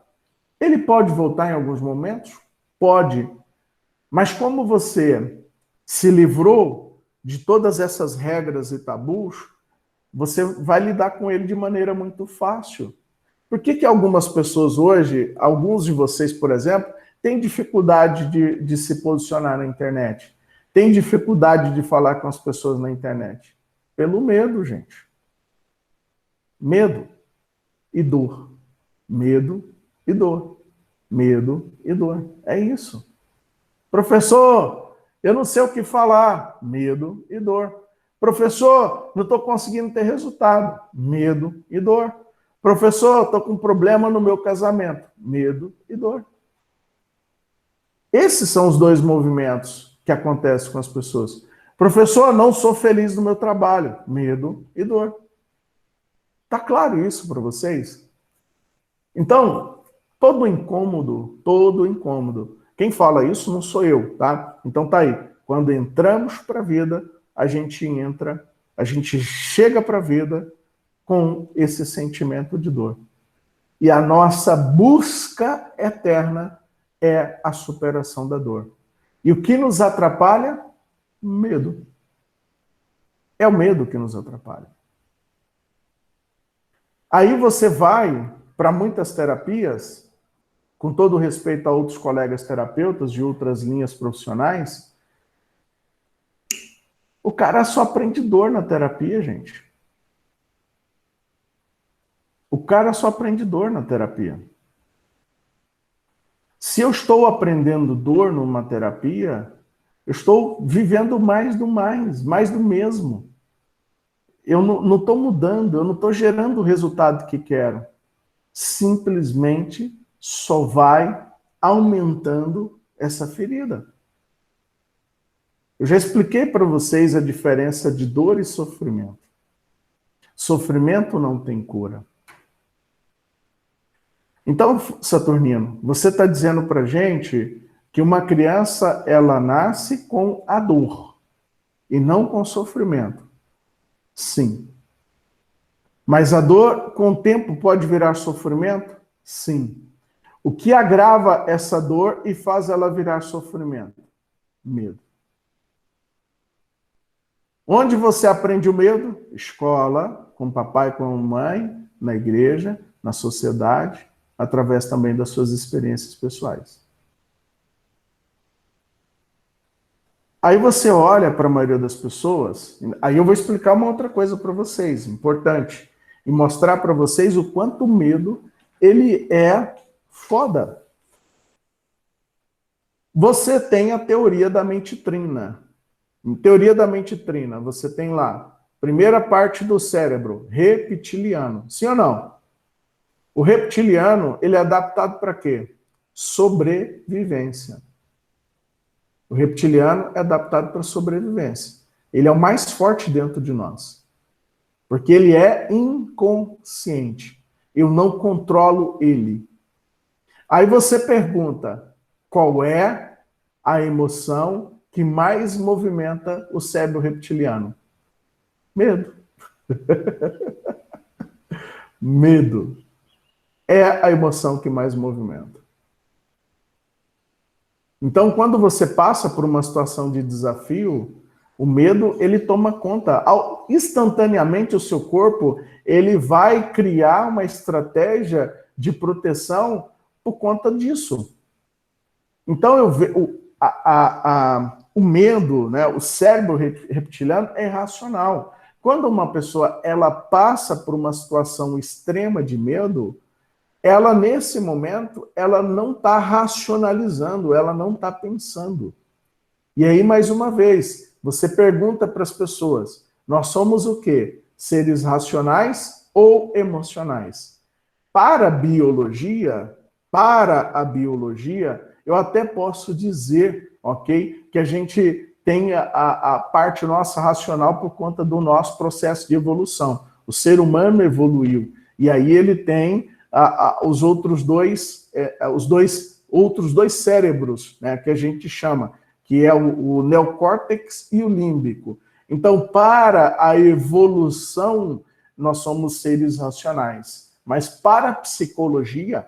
Ele pode voltar em alguns momentos? Pode. Mas como você se livrou de todas essas regras e tabus, você vai lidar com ele de maneira muito fácil. Por que algumas pessoas hoje, alguns de vocês, por exemplo, têm dificuldade de se posicionar na internet? Têm dificuldade de falar com as pessoas na internet? Pelo medo, gente. Medo e dor. Medo e dor. Medo e dor. É isso. Professor, eu não sei o que falar. Medo e dor. Professor, não estou conseguindo ter resultado. Medo e dor. Professor, estou com um problema no meu casamento. Medo e dor. Esses são os dois movimentos que acontecem com as pessoas. Professor, não sou feliz no meu trabalho. Medo e dor. Tá claro isso para vocês? Então, todo incômodo. Quem fala isso não sou eu, tá? Então tá aí. Quando entramos para a vida, a gente chega para a vida com esse sentimento de dor. E a nossa busca eterna é a superação da dor. E o que nos atrapalha? Medo. É o medo que nos atrapalha. Aí você vai para muitas terapias, com todo respeito a outros colegas terapeutas de outras linhas profissionais, o cara só aprende dor na terapia, gente. O cara só aprende dor na terapia. Se eu estou aprendendo dor numa terapia, eu estou vivendo mais do mesmo. Eu não estou mudando, eu não estou gerando o resultado que quero. Simplesmente só vai aumentando essa ferida. Eu já expliquei para vocês a diferença de dor e sofrimento. Sofrimento não tem cura. Então, Saturnino, você está dizendo para a gente que uma criança, ela nasce com a dor e não com sofrimento. Sim. Mas a dor, com o tempo, pode virar sofrimento? Sim. O que agrava essa dor e faz ela virar sofrimento? Medo. Onde você aprende o medo? Escola, com papai, com mamãe, na igreja, na sociedade, através também das suas experiências pessoais. Aí você olha para a maioria das pessoas, aí eu vou explicar uma outra coisa para vocês, importante, e mostrar para vocês o quanto o medo, ele é foda. Você tem a teoria da mente trina. Em teoria da mente trina, você tem lá, primeira parte do cérebro, reptiliano. Sim ou não? O reptiliano, ele é adaptado para quê? Sobrevivência. O reptiliano é adaptado para sobrevivência. Ele é o mais forte dentro de nós. Porque ele é inconsciente. Eu não controlo ele. Aí você pergunta, qual é a emoção que mais movimenta o cérebro reptiliano? Medo. Medo é a emoção que mais movimenta. Então, quando você passa por uma situação de desafio, o medo, ele toma conta. Instantaneamente, o seu corpo, ele vai criar uma estratégia de proteção por conta disso. Então, o medo, né, o cérebro reptiliano é irracional. Quando uma pessoa ela passa por uma situação extrema de medo, ela, nesse momento, ela não está racionalizando, ela não está pensando. E aí, mais uma vez, você pergunta para as pessoas, nós somos o quê? Seres racionais ou emocionais? Para a biologia, eu até posso dizer, ok, que a gente tem a parte nossa racional por conta do nosso processo de evolução. O ser humano evoluiu, e aí ele tem os outros dois cérebros, né, que a gente chama, que é o neocórtex e o límbico. Então, para a evolução, nós somos seres racionais. Mas para a psicologia,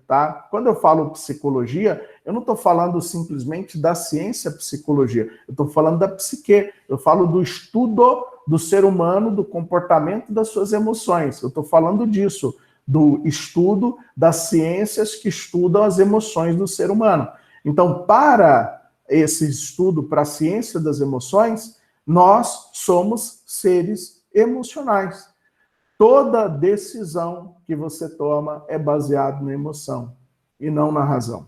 tá? Quando eu falo psicologia, eu não estou falando simplesmente da ciência psicologia, eu estou falando da psique, eu falo do estudo do ser humano, do comportamento das suas emoções, eu estou falando disso, do estudo das ciências que estudam as emoções do ser humano. Então, para esse estudo, para a ciência das emoções, nós somos seres emocionais. Toda decisão que você toma é baseada na emoção e não na razão.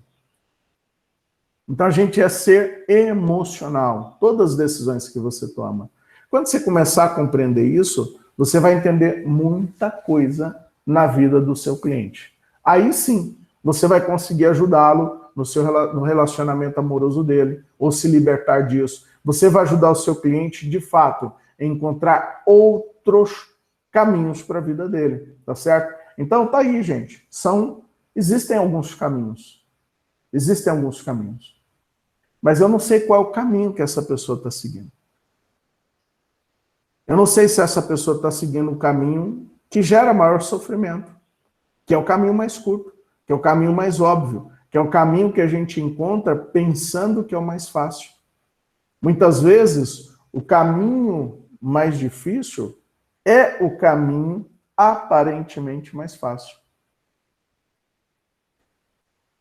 Então a gente é ser emocional. Todas as decisões que você toma. Quando você começar a compreender isso, você vai entender muita coisa na vida do seu cliente. Aí sim, você vai conseguir ajudá-lo no relacionamento amoroso dele, ou se libertar disso. Você vai ajudar o seu cliente, de fato, a encontrar outros caminhos para a vida dele, tá certo? Então tá aí, gente. Existem alguns caminhos. Existem alguns caminhos. Mas eu não sei qual é o caminho que essa pessoa está seguindo. Eu não sei se essa pessoa está seguindo o caminho que gera maior sofrimento, que é o caminho mais curto, que é o caminho mais óbvio, que é o caminho que a gente encontra pensando que é o mais fácil. Muitas vezes, o caminho mais difícil é o caminho aparentemente mais fácil.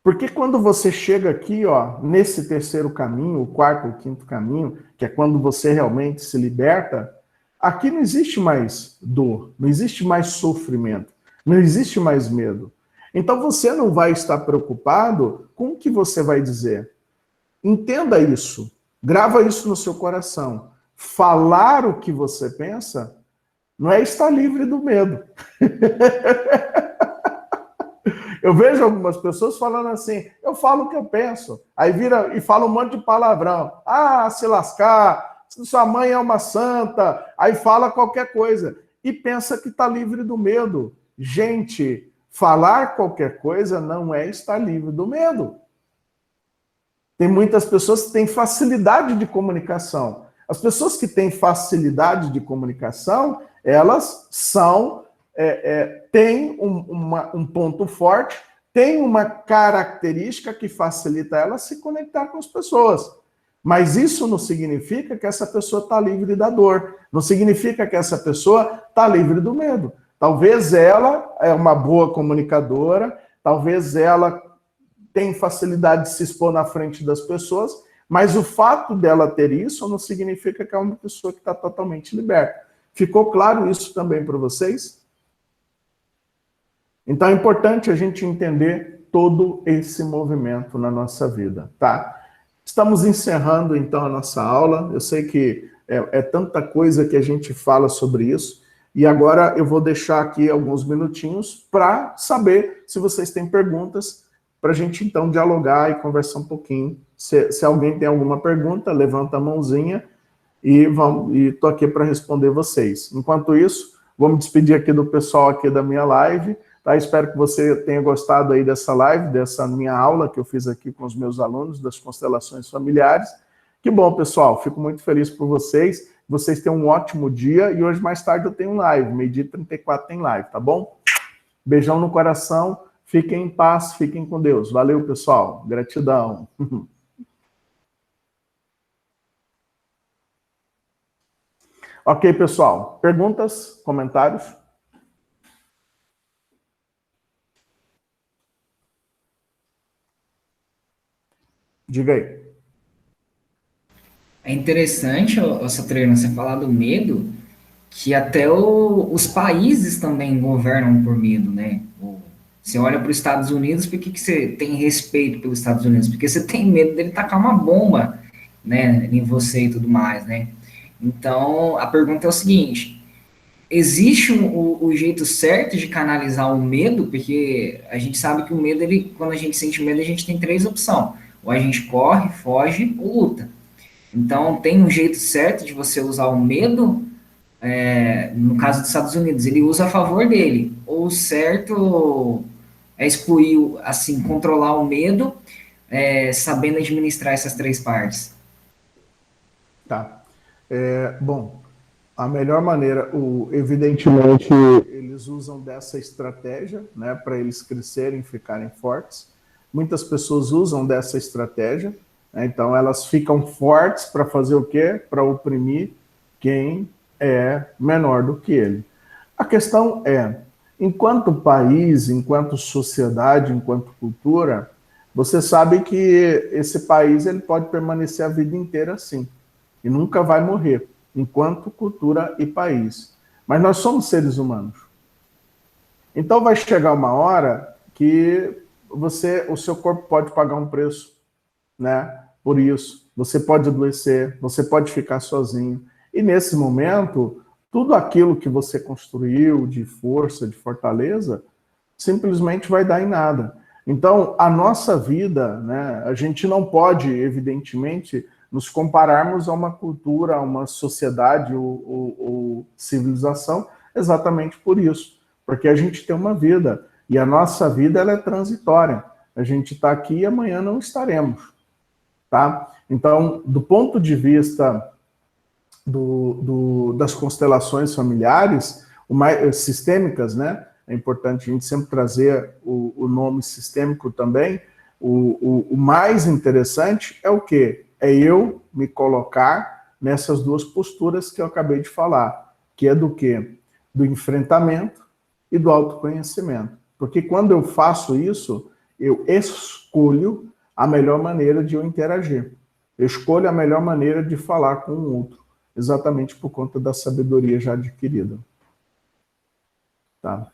Porque quando você chega aqui, ó, nesse terceiro caminho, o quarto ou quinto caminho, que é quando você realmente se liberta, aqui não existe mais dor, não existe mais sofrimento, não existe mais medo. Então você não vai estar preocupado com o que você vai dizer. Entenda isso, grava isso no seu coração. Falar o que você pensa não é estar livre do medo. Eu vejo algumas pessoas falando assim, eu falo o que eu penso, aí vira e fala um monte de palavrão. Ah, se lascar, sua mãe é uma santa, aí fala qualquer coisa. E pensa que está livre do medo. Gente, falar qualquer coisa não é estar livre do medo. Tem muitas pessoas que têm facilidade de comunicação. As pessoas que têm facilidade de comunicação, elas são tem um ponto forte, tem uma característica que facilita ela se conectar com as pessoas. Mas isso não significa que essa pessoa está livre da dor. Não significa que essa pessoa está livre do medo. Talvez ela é uma boa comunicadora, talvez ela tenha facilidade de se expor na frente das pessoas, mas o fato dela ter isso não significa que é uma pessoa que está totalmente liberta. Ficou claro isso também para vocês? Então é importante a gente entender todo esse movimento na nossa vida, tá? Estamos encerrando então a nossa aula. Eu sei que é tanta coisa que a gente fala sobre isso, e agora eu vou deixar aqui alguns minutinhos para saber se vocês têm perguntas, para a gente então dialogar e conversar um pouquinho. Se alguém tem alguma pergunta, levanta a mãozinha e estou aqui para responder vocês. Enquanto isso, vou me despedir aqui do pessoal aqui da minha live. Tá? Espero que você tenha gostado aí dessa live, dessa minha aula que eu fiz aqui com os meus alunos das constelações familiares. Que bom, pessoal. Fico muito feliz por vocês. Vocês tenham um ótimo dia. E hoje, mais tarde, eu tenho live. 12h34 tem live, tá bom? Beijão no coração. Fiquem em paz, fiquem com Deus. Valeu, pessoal. Gratidão. Ok, pessoal. Perguntas? Comentários? Diga aí. É interessante, Saturno, você falar do medo, que até os países também governam por medo, né? Você olha para os Estados Unidos, por que você tem respeito pelos Estados Unidos? Porque você tem medo dele tacar uma bomba, né, em você e tudo mais, né? Então, a pergunta é o seguinte: existe o jeito certo de canalizar o medo? Porque a gente sabe que o medo, quando a gente sente medo, a gente tem três opções. Ou a gente corre, foge ou luta. Então, tem um jeito certo de você usar o medo, no caso dos Estados Unidos, ele usa a favor dele. Ou o certo é excluir, assim, controlar o medo, sabendo administrar essas três partes. Tá. Bom, a melhor maneira, evidentemente, eles usam dessa estratégia, né, para eles crescerem, ficarem fortes. Muitas pessoas usam dessa estratégia, né, então elas ficam fortes para fazer o quê? Para oprimir quem é menor do que ele. A questão é, enquanto país, enquanto sociedade, enquanto cultura, você sabe que esse país ele pode permanecer a vida inteira assim, e nunca vai morrer, enquanto cultura e país. Mas nós somos seres humanos. Então vai chegar uma hora que o seu corpo pode pagar um preço, né? Por isso, você pode adoecer, você pode ficar sozinho. E nesse momento, tudo aquilo que você construiu de força, de fortaleza, simplesmente vai dar em nada. Então, a nossa vida, né, a gente não pode, evidentemente, nos compararmos a uma cultura, a uma sociedade ou civilização, exatamente por isso. Porque a gente tem uma vida, e a nossa vida ela é transitória. A gente está aqui e amanhã não estaremos. Tá? Então, do ponto de vista das constelações familiares, sistêmicas, né? É importante a gente sempre trazer o nome sistêmico também. O mais interessante é o quê? É eu me colocar nessas duas posturas que eu acabei de falar, que é do quê? Do enfrentamento e do autoconhecimento. Porque quando eu faço isso, eu escolho a melhor maneira de eu interagir. Eu escolho a melhor maneira de falar com o outro, exatamente por conta da sabedoria já adquirida. Tá?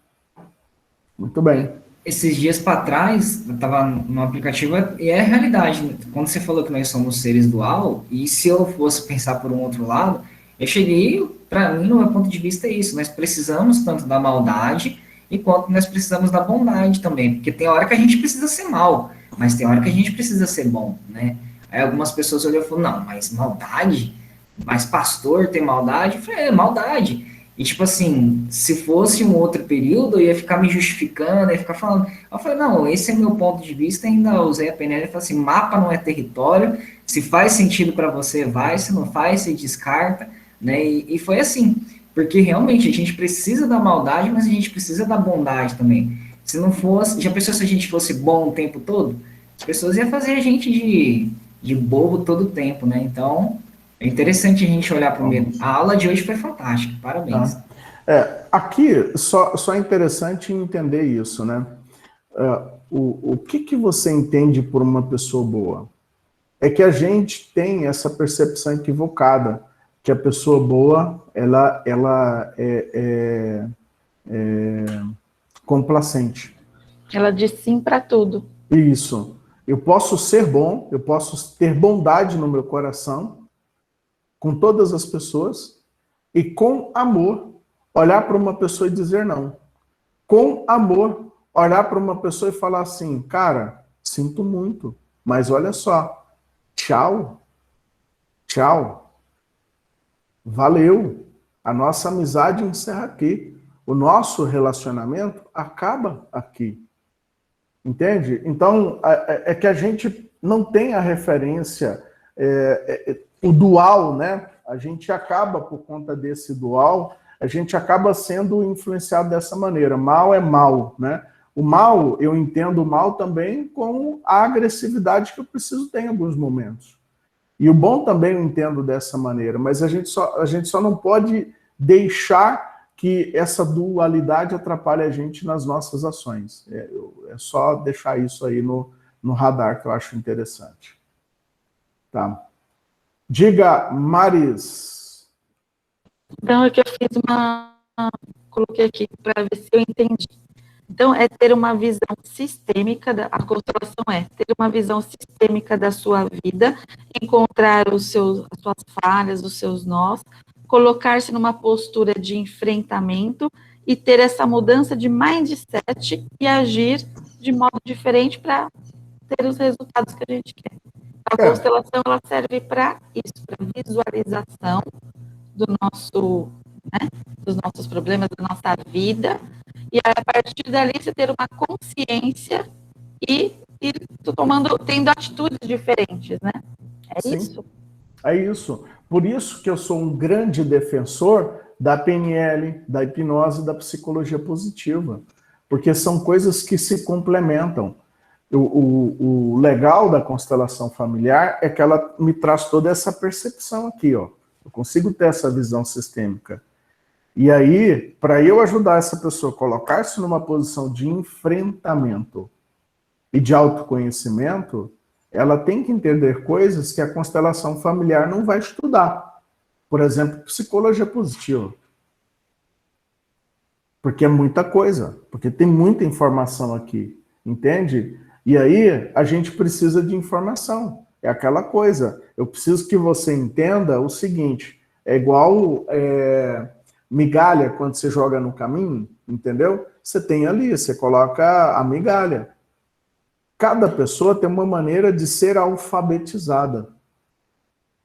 Muito bem. Esses dias para trás, eu estava no aplicativo, e é a realidade, né? Quando você falou que nós somos seres dual, e se eu fosse pensar por um outro lado, eu cheguei, para mim, no meu ponto de vista, é isso. Nós precisamos tanto da maldade, e quanto nós precisamos da bondade também. Porque tem hora que a gente precisa ser mal, mas tem hora que a gente precisa ser bom, né? Aí algumas pessoas olham e falam, não, mas maldade? Mas pastor tem maldade? Eu falei, maldade. E, tipo assim, se fosse um outro período, eu ia ficar me justificando, ia ficar falando. Eu falei, não, esse é meu ponto de vista, ainda usei a PNL e falei assim, mapa não é território, se faz sentido para você, vai, se não faz, você descarta, né? E foi assim. Porque realmente a gente precisa da maldade, mas a gente precisa da bondade também. Se não fosse, já pensou se a gente fosse bom o tempo todo? As pessoas iam fazer a gente de bobo todo o tempo, né? Então, é interessante a gente olhar para o medo. A aula de hoje foi fantástica, parabéns. Tá? Aqui, só é interessante entender isso, né? O que você entende por uma pessoa boa? É que a gente tem essa percepção equivocada, que a pessoa boa, ela é complacente. Ela diz sim para tudo. Isso. Eu posso ser bom, eu posso ter bondade no meu coração, com todas as pessoas, e com amor, olhar para uma pessoa e dizer não. Com amor, olhar para uma pessoa e falar assim, cara, sinto muito, mas olha só, tchau, tchau, valeu, a nossa amizade encerra aqui, o nosso relacionamento acaba aqui, entende? Então, é que a gente não tem a referência, o dual, né? A gente acaba, por conta desse dual, a gente acaba sendo influenciado dessa maneira. Mal é mal, né? O mal, eu entendo o mal também com a agressividade que eu preciso ter em alguns momentos. E o bom também eu entendo dessa maneira, mas a gente só não pode deixar que essa dualidade atrapalhe a gente nas nossas ações. É só deixar isso aí no radar, que eu acho interessante. Tá. Diga, Maris. Então, é que eu fiz coloquei aqui para ver se eu entendi. Então, é ter uma visão sistêmica, a constelação é ter uma visão sistêmica da sua vida, encontrar as suas falhas, os seus nós, colocar-se numa postura de enfrentamento e ter essa mudança de mindset e agir de modo diferente para ter os resultados que a gente quer. A constelação, ela serve para isso, para visualização do dos nossos problemas, da nossa vida, e a partir dali você ter uma consciência e tendo atitudes diferentes, né? Sim, isso? É isso. Por isso que eu sou um grande defensor da PNL, da hipnose e da psicologia positiva, porque são coisas que se complementam. O legal da constelação familiar é que ela me traz toda essa percepção aqui, ó. Eu consigo ter essa visão sistêmica. E aí, para eu ajudar essa pessoa a colocar-se numa posição de enfrentamento e de autoconhecimento, ela tem que entender coisas que a constelação familiar não vai estudar. Por exemplo, psicologia positiva. Porque é muita coisa, porque tem muita informação aqui, entende? E aí, a gente precisa de informação. É aquela coisa. Eu preciso que você entenda o seguinte, é igual migalha quando você joga no caminho, entendeu? Você tem ali, você coloca a migalha. Cada pessoa tem uma maneira de ser alfabetizada.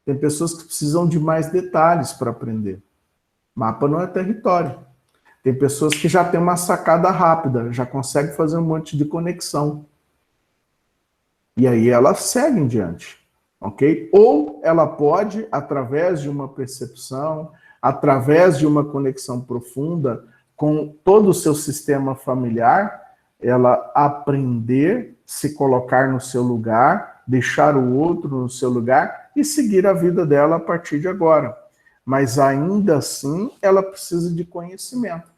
Tem pessoas que precisam de mais detalhes para aprender. Mapa não é território. Tem pessoas que já têm uma sacada rápida, já conseguem fazer um monte de conexão. E aí elas seguem diante, ok? Ou ela pode, através de uma percepção, através de uma conexão profunda com todo o seu sistema familiar, ela aprender, se colocar no seu lugar, deixar o outro no seu lugar e seguir a vida dela a partir de agora. Mas ainda assim, ela precisa de conhecimento,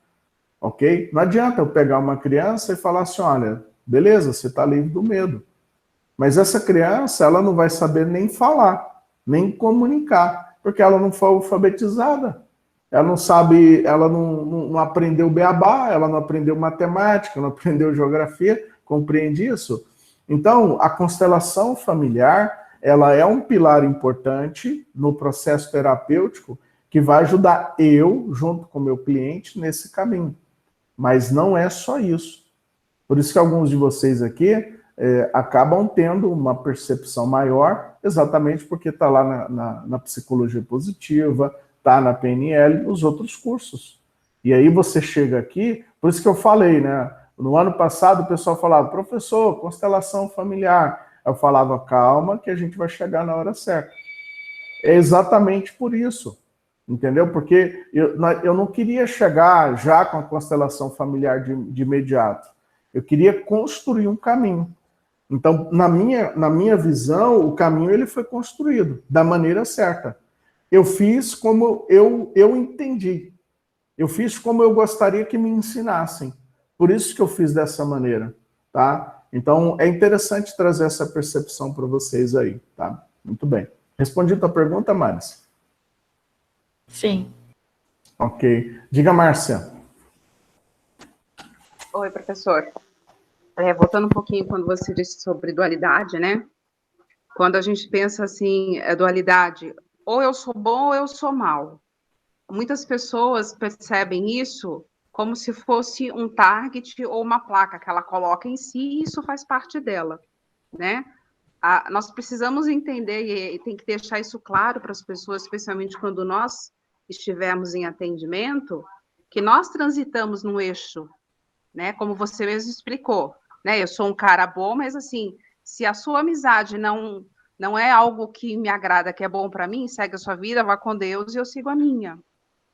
ok? Não adianta eu pegar uma criança e falar assim, olha, beleza, você está livre do medo. Mas essa criança, ela não vai saber nem falar, nem comunicar, porque ela não foi alfabetizada. Ela não sabe, ela não aprendeu beabá, ela não aprendeu matemática, não aprendeu geografia, compreende isso? Então, a constelação familiar, ela é um pilar importante no processo terapêutico que vai ajudar eu, junto com o meu cliente, nesse caminho. Mas não é só isso. Por isso que alguns de vocês aqui acabam tendo uma percepção maior, exatamente porque está lá na psicologia positiva, está na PNL, nos outros cursos. E aí você chega aqui, por isso que eu falei, né? No ano passado o pessoal falava, professor, constelação familiar. Eu falava, calma que a gente vai chegar na hora certa. É exatamente por isso. entendeu? Porque eu não queria chegar já com a constelação familiar de imediato. Eu queria construir um caminho. Então, na minha visão, o caminho ele foi construído da maneira certa. Eu fiz como eu entendi. Eu fiz como eu gostaria que me ensinassem. Por isso que eu fiz dessa maneira, tá? Então, é interessante trazer essa percepção para vocês aí, tá? Muito bem. Respondi a tua pergunta, Maris? Sim. Ok. Diga, Márcia. Oi, professor. Voltando um pouquinho quando você disse sobre dualidade, né? Quando a gente pensa assim, dualidade, ou eu sou bom ou eu sou mal. Muitas pessoas percebem isso como se fosse um target ou uma placa que ela coloca em si e isso faz parte dela, né? Nós precisamos entender e tem que deixar isso claro para as pessoas, especialmente quando nós estivermos em atendimento, que nós transitamos no eixo, né? Como você mesmo explicou, né? Eu sou um cara bom, mas assim, se a sua amizade não é algo que me agrada, que é bom para mim, segue a sua vida, vá com Deus e eu sigo a minha,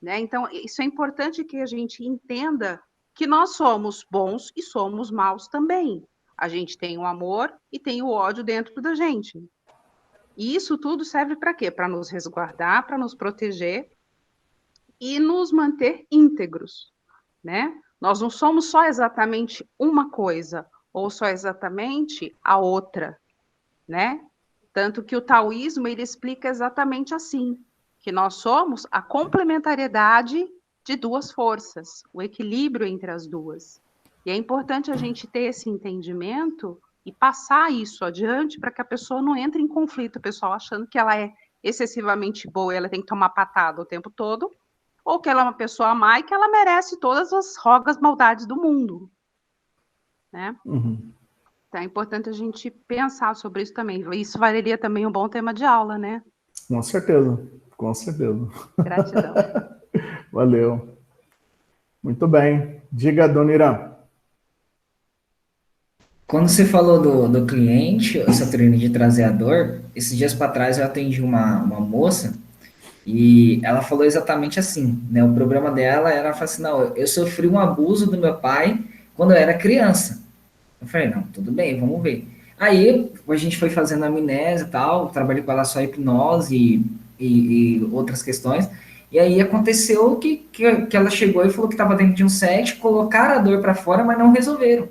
né? Então, isso é importante que a gente entenda que nós somos bons e somos maus também. A gente tem o amor e tem o ódio dentro da gente. E isso tudo serve para quê? Para nos resguardar, para nos proteger e nos manter íntegros, né? Nós não somos só exatamente uma coisa ou só exatamente a outra, né? Tanto que o taoísmo ele explica exatamente assim, que nós somos a complementariedade de duas forças, o equilíbrio entre as duas. E é importante a gente ter esse entendimento e passar isso adiante para que a pessoa não entre em conflito, o pessoal achando que ela é excessivamente boa e ela tem que tomar patada o tempo todo, ou que ela é uma pessoa má e que ela merece todas as rogas maldades do mundo, né? Uhum. Então é importante a gente pensar sobre isso também. Isso valeria também um bom tema de aula, né? Com certeza, com certeza. Gratidão. Valeu. Muito bem. Diga, dona Irã. Quando você falou do cliente, essa treino de trazer a dor, esses dias para trás eu atendi uma moça e ela falou exatamente assim, né? O problema dela era, ela falou assim, não, eu sofri um abuso do meu pai quando eu era criança. Eu falei, não, tudo bem, vamos ver. Aí a gente foi fazendo amnésia e tal, trabalhei com ela só hipnose e outras questões. E aí aconteceu que ela chegou e falou que estava dentro de um set, colocaram a dor para fora, mas não resolveram.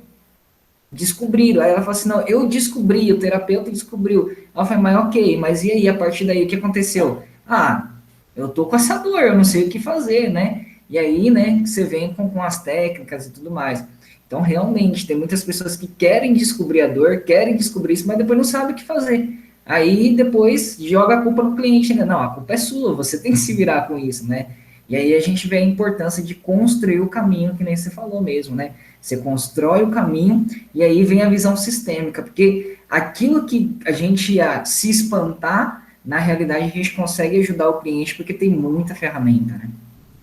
Descobriram. Aí ela falou assim, não, eu descobri, o terapeuta descobriu. Ela falou, mas ok, mas e aí, a partir daí, o que aconteceu? Ah, eu tô com essa dor, eu não sei o que fazer, né? E aí, né, você vem com as técnicas e tudo mais. Então, realmente, tem muitas pessoas que querem descobrir a dor, querem descobrir isso, mas depois não sabem o que fazer. Aí, depois, joga a culpa no cliente, né? Não, a culpa é sua, você tem que se virar com isso, né? E aí a gente vê a importância de construir o caminho, que nem você falou mesmo, né? Você constrói o caminho e aí vem a visão sistêmica, porque aquilo que a gente ia se espantar, na realidade a gente consegue ajudar o cliente porque tem muita ferramenta, né?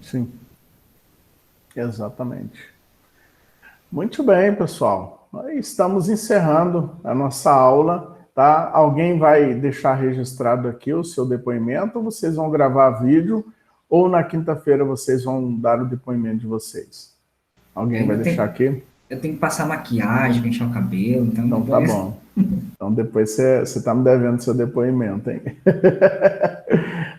Sim. Exatamente. Muito bem, pessoal. Aí estamos encerrando a nossa aula, tá? Alguém vai deixar registrado aqui o seu depoimento, ou vocês vão gravar vídeo, ou na quinta-feira vocês vão dar o depoimento de vocês? Alguém vai deixar aqui? Eu tenho que passar maquiagem, pentear o cabelo, então Tá depois... bom. Então depois você está me devendo seu depoimento, hein?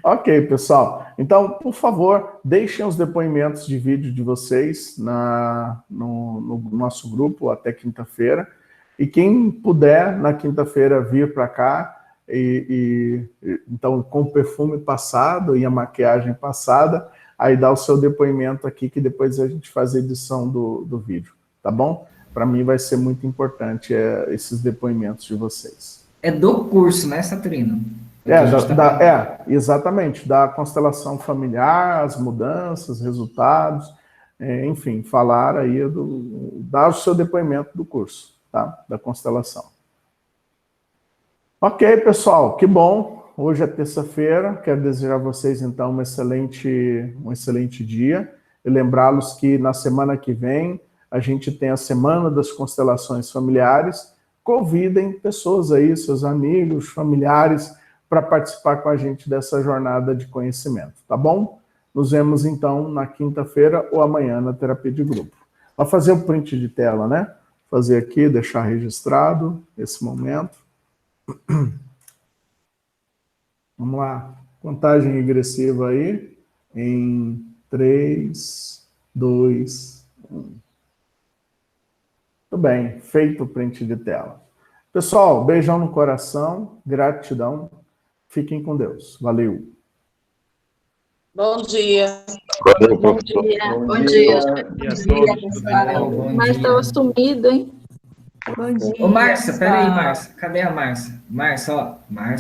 Ok, pessoal. Então, por favor, deixem os depoimentos de vídeo de vocês no nosso grupo até quinta-feira. E quem puder, na quinta-feira, vir para cá, então, com o perfume passado e a maquiagem passada, aí dá o seu depoimento aqui, que depois a gente faz a edição do vídeo, tá bom? Para mim vai ser muito importante esses depoimentos de vocês. É do curso, né, Saturino? Exatamente, da constelação familiar, as mudanças, resultados, enfim, falar aí, dar o seu depoimento do curso, tá? Da constelação. Ok, pessoal, que bom. Hoje é terça-feira, quero desejar a vocês, então, um excelente dia. E lembrá-los que na semana que vem, a gente tem a Semana das Constelações Familiares. Convidem pessoas aí, seus amigos, familiares, para participar com a gente dessa jornada de conhecimento, tá bom? Nos vemos, então, na quinta-feira ou amanhã na terapia de grupo. Vou fazer o print de tela, né? Fazer aqui, deixar registrado esse momento. Vamos lá. Contagem regressiva aí. Em 3, 2, 1. Muito bem. Feito o print de tela. Pessoal, beijão no coração. Gratidão. Fiquem com Deus. Valeu. Bom dia. Valeu, Bom professor. dia. Bom dia. Mas estava sumido, hein? Bom dia. Ô, Márcia, peraí, pessoal. Márcia. Cadê a Márcia? Márcia, ó. Márcia.